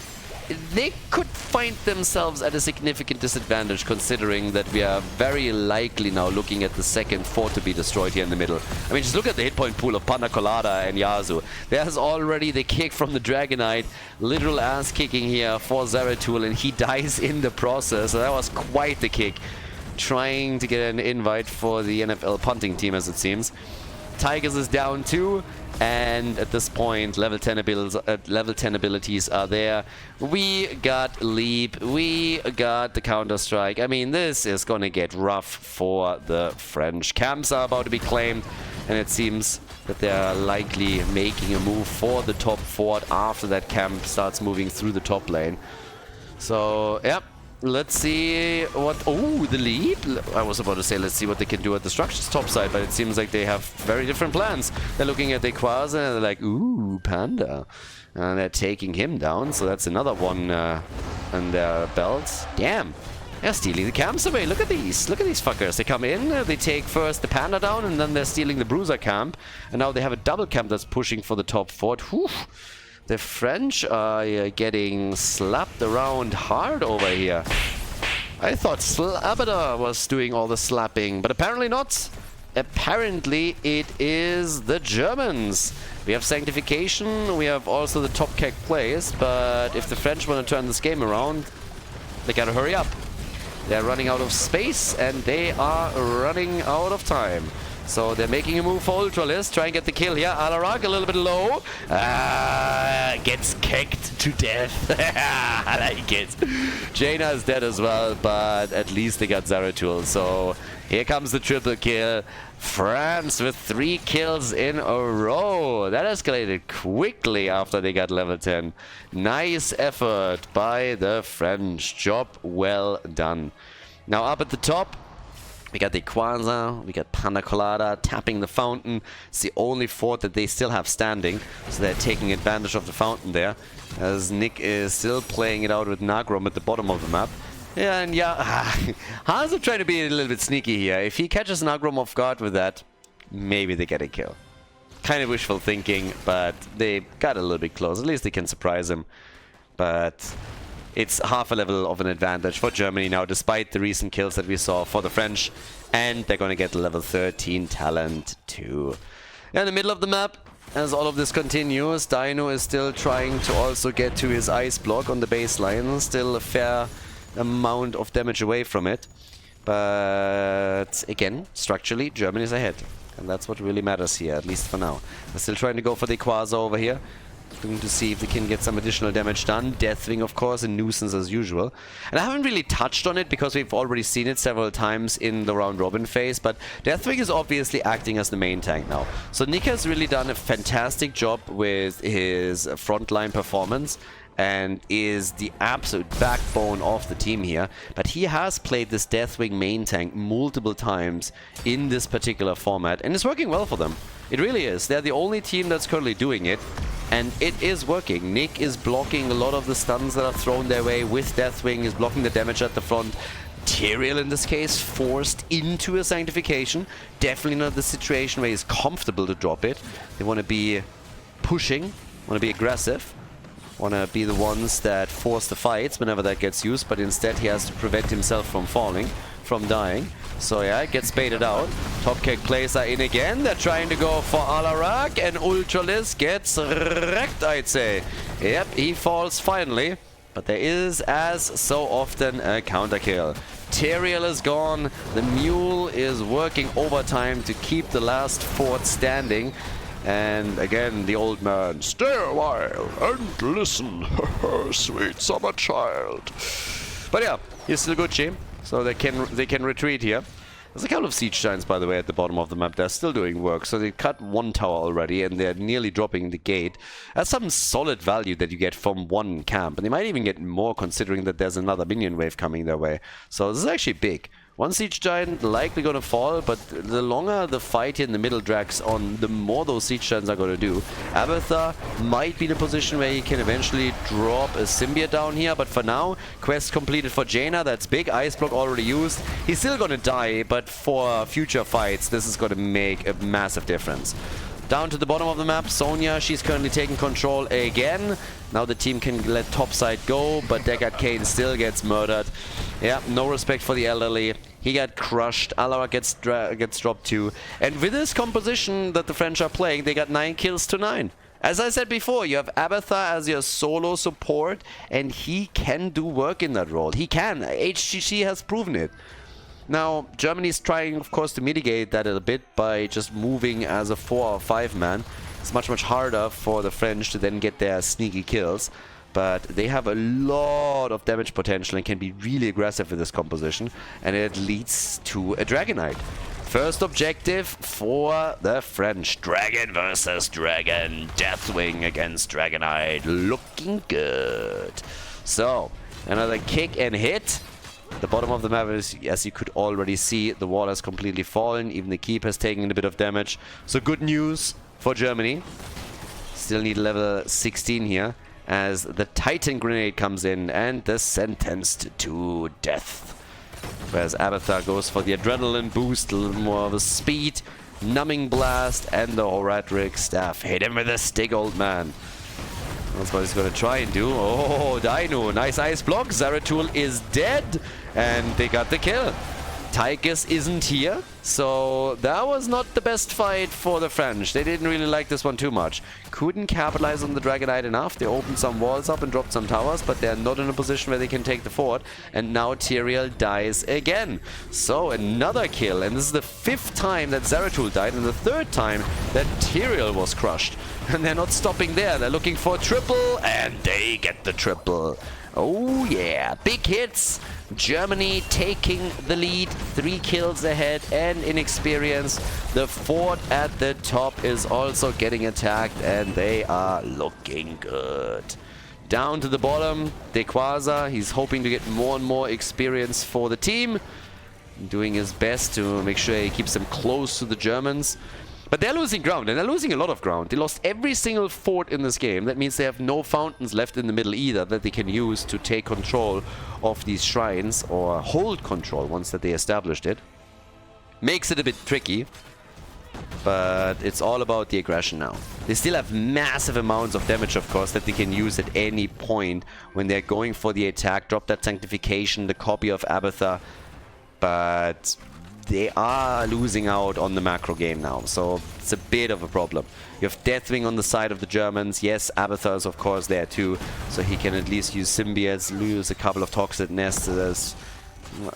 [SPEAKER 1] they could find themselves at a significant disadvantage, considering that we are very likely now looking at the second fort to be destroyed here in the middle. I mean, just look at the hit point pool of Panda Colada and Yasu. There's already the kick from the Dragonite, literal ass kicking here for Zeratul, and he dies in the process. So that was quite the kick. Trying to get an invite for the NFL punting team, as it seems. Tigers is down too, and at this point level 10 abilities are there. We got Leap, we got the Counter-Strike. I mean, this is gonna get rough for the French. Camps are about to be claimed, and it seems that they are likely making a move for the top fort after that camp starts moving through the top lane. So, yep. Let's see what... Oh, the lead? I was about to say, let's see what they can do at the structure's top side, but it seems like they have very different plans. They're looking at the Quasar and they're like, ooh, Panda. And they're taking him down, so that's another one on their belts. Damn. They're stealing the camps away. Look at these fuckers. They come in, they take first the Panda down, and then they're stealing the Bruiser camp. And now they have a double camp that's pushing for the top fort. Whew. The French are getting slapped around hard over here. I thought Slabada was doing all the slapping, but apparently not. Apparently it is the Germans. We have Sanctification, we have also the top kick plays, but if the French want to turn this game around, they gotta hurry up. They're running out of space and they are running out of time. So they're making a move for Ultralist, try and get the kill here. Alarak a little bit low. Gets kicked to death. I like it. Jaina is dead as well, but at least they got Zeratul. So here comes the triple kill. France with 3 kills in a row. That escalated quickly after they got level 10. Nice effort by the French. Job well done. Now up at the top, we got the Quasar, we got Panda Colada tapping the fountain. It's the only fort that they still have standing, so they're taking advantage of the fountain there, as Nick is still playing it out with Nagrom at the bottom of the map. Yeah, and yeah, Hans are trying to be a little bit sneaky here. If he catches Nagrom off guard with that, maybe they get a kill. Kind of wishful thinking, but they got a little bit close. At least they can surprise him. But it's half a level of an advantage for Germany now, despite the recent kills that we saw for the French. And they're going to get level 13 talent too. In the middle of the map, as all of this continues, Dino is still trying to also get to his ice block on the baseline. Still a fair amount of damage away from it. But again, structurally, Germany is ahead. And that's what really matters here, at least for now. They're still trying to go for the Quasar over here. Looking to see if they can get some additional damage done. Deathwing, of course, a nuisance as usual. And I haven't really touched on it because we've already seen it several times in the round robin phase, but Deathwing is obviously acting as the main tank now. So Nick has really done a fantastic job with his frontline performance and is the absolute backbone of the team here. But he has played this Deathwing main tank multiple times in this particular format, and it's working well for them. It really is. They're the only team that's currently doing it, and it is working. Nick is blocking a lot of the stuns that are thrown their way with Deathwing, is blocking the damage at the front. Tyrael, in this case, forced into a Sanctification. Definitely not the situation where he's comfortable to drop it. They want to be pushing, want to be aggressive, want to be the ones that force the fights whenever that gets used, but instead he has to prevent himself from falling, from dying. So yeah, it gets baited out. Top kick plays are in again. They're trying to go for Alarak, and Ultralist gets wrecked, I'd say. Yep, he falls finally. But there is, as so often, a counter kill. Tyrael is gone. The Mule is working overtime to keep the last fort standing. And again, the old man, stay a while and listen, sweet summer child. But yeah, he's still Gucci, so they can retreat here. There's a couple of siege giants, by the way, at the bottom of the map. They're still doing work, so they cut one tower already, and they're nearly dropping the gate. That's some solid value that you get from one camp, and they might even get more considering that there's another minion wave coming their way. So this is actually big. One siege giant likely gonna fall, but the longer the fight here in the middle drags on, the more those siege giants are gonna do. Abathar might be in a position where he can eventually drop a symbiote down here, but for now, quest completed for Jaina. That's big. Ice block already used. He's still gonna die, but for future fights, this is gonna make a massive difference. Down to the bottom of the map, Sonia, she's currently taking control again. Now the team can let topside go, but Deckard Kane still gets murdered. Yeah, no respect for the elderly. He got crushed. Alara gets dropped too. And with this composition that the French are playing, they got 9 kills to 9. As I said before, you have Abathar as your solo support, and he can do work in that role. He can. HGG has proven it. Now, Germany is trying, of course, to mitigate that a bit by just moving as a 4 or 5 man. It's much harder for the French to then get their sneaky kills. But they have a lot of damage potential and can be really aggressive with this composition. And it leads to a Dragonite. First objective for the French. Dragon versus Dragon. Deathwing against Dragonite. Looking good. So, another kick and hit. The bottom of the map is, as you could already see, the wall has completely fallen. Even the keep has taken a bit of damage. So good news for Germany. Still need level 16 here, as the Titan Grenade comes in and the sentenced to death. Whereas Abathar goes for the adrenaline boost, a little more of a speed, numbing blast, and the Horadric staff. Hit him with a stick, old man. That's what he's going to try and do. Oh, Dino, nice ice block. Zeratul is dead, and they got the kill. Tychus isn't here, so that was not the best fight for the French. They didn't really like this one too much. Couldn't capitalize on the Dragonite enough. They opened some walls up and dropped some towers, but they're not in a position where they can take the fort. And now Tyrael dies again. So another kill, and this is the 5th time that Zeratul died, and the 3rd time that Tyrael was crushed. And they're not stopping there. They're looking for a triple, and they get the triple. Oh yeah, big hits. Germany taking the lead, 3 kills ahead, and in experience, the fort at the top is also getting attacked, and they are looking good. Down to the bottom, Dequaza, he's hoping to get more and more experience for the team, doing his best to make sure he keeps them close to the Germans. But they're losing ground, and they're losing a lot of ground. They lost every single fort in this game. That means they have no fountains left in the middle either that they can use to take control of these shrines or hold control once that they established it. Makes it a bit tricky, but it's all about the aggression now. They still have massive amounts of damage, of course, that they can use at any point when they're going for the attack. Drop that Sanctification, the copy of Abathar, but they are losing out on the macro game now, so it's a bit of a problem. You have Deathwing on the side of the Germans. Yes, Abathar is of course there too, so he can at least use Symbiotes, lose a couple of Toxic Nests as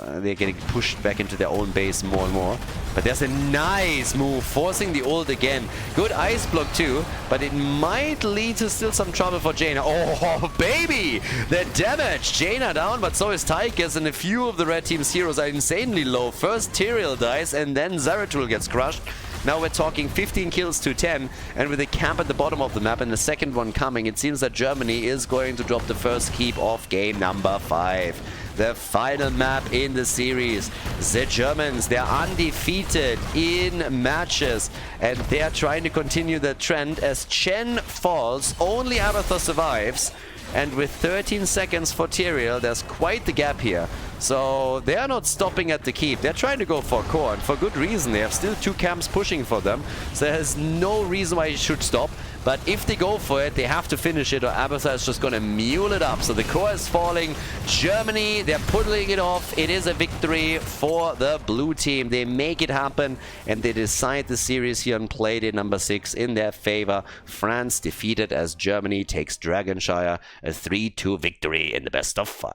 [SPEAKER 1] they're getting pushed back into their own base more and more. But there's a nice move, forcing the ult again. Good ice block too, but it might lead to still some trouble for Jaina. Oh, baby! The damage! Jaina down, but so is Tychus, and a few of the red team's heroes are insanely low. First Tyrael dies, and then Zeratul gets crushed. Now we're talking 15 kills to 10, and with a camp at the bottom of the map and the second one coming, it seems that Germany is going to drop the first keep of game number 5. The final map in the series. The Germans, they're undefeated in matches, and they're trying to continue the trend as Chen falls, only Abathar survives, and with 13 seconds for Tyrael, there's quite the gap here. So they are not stopping at the keep. They're trying to go for core, and for good reason. They have still 2 camps pushing for them, so there's no reason why it should stop. But if they go for it, they have to finish it, or Abathar is just going to mule it up. So the core is falling. Germany, they're pulling it off. It is a victory for the blue team. They make it happen, and they decide the series here on Playday number 6 in their favor. France defeated as Germany takes Dragonshire, a 3-2 victory in the best of 5.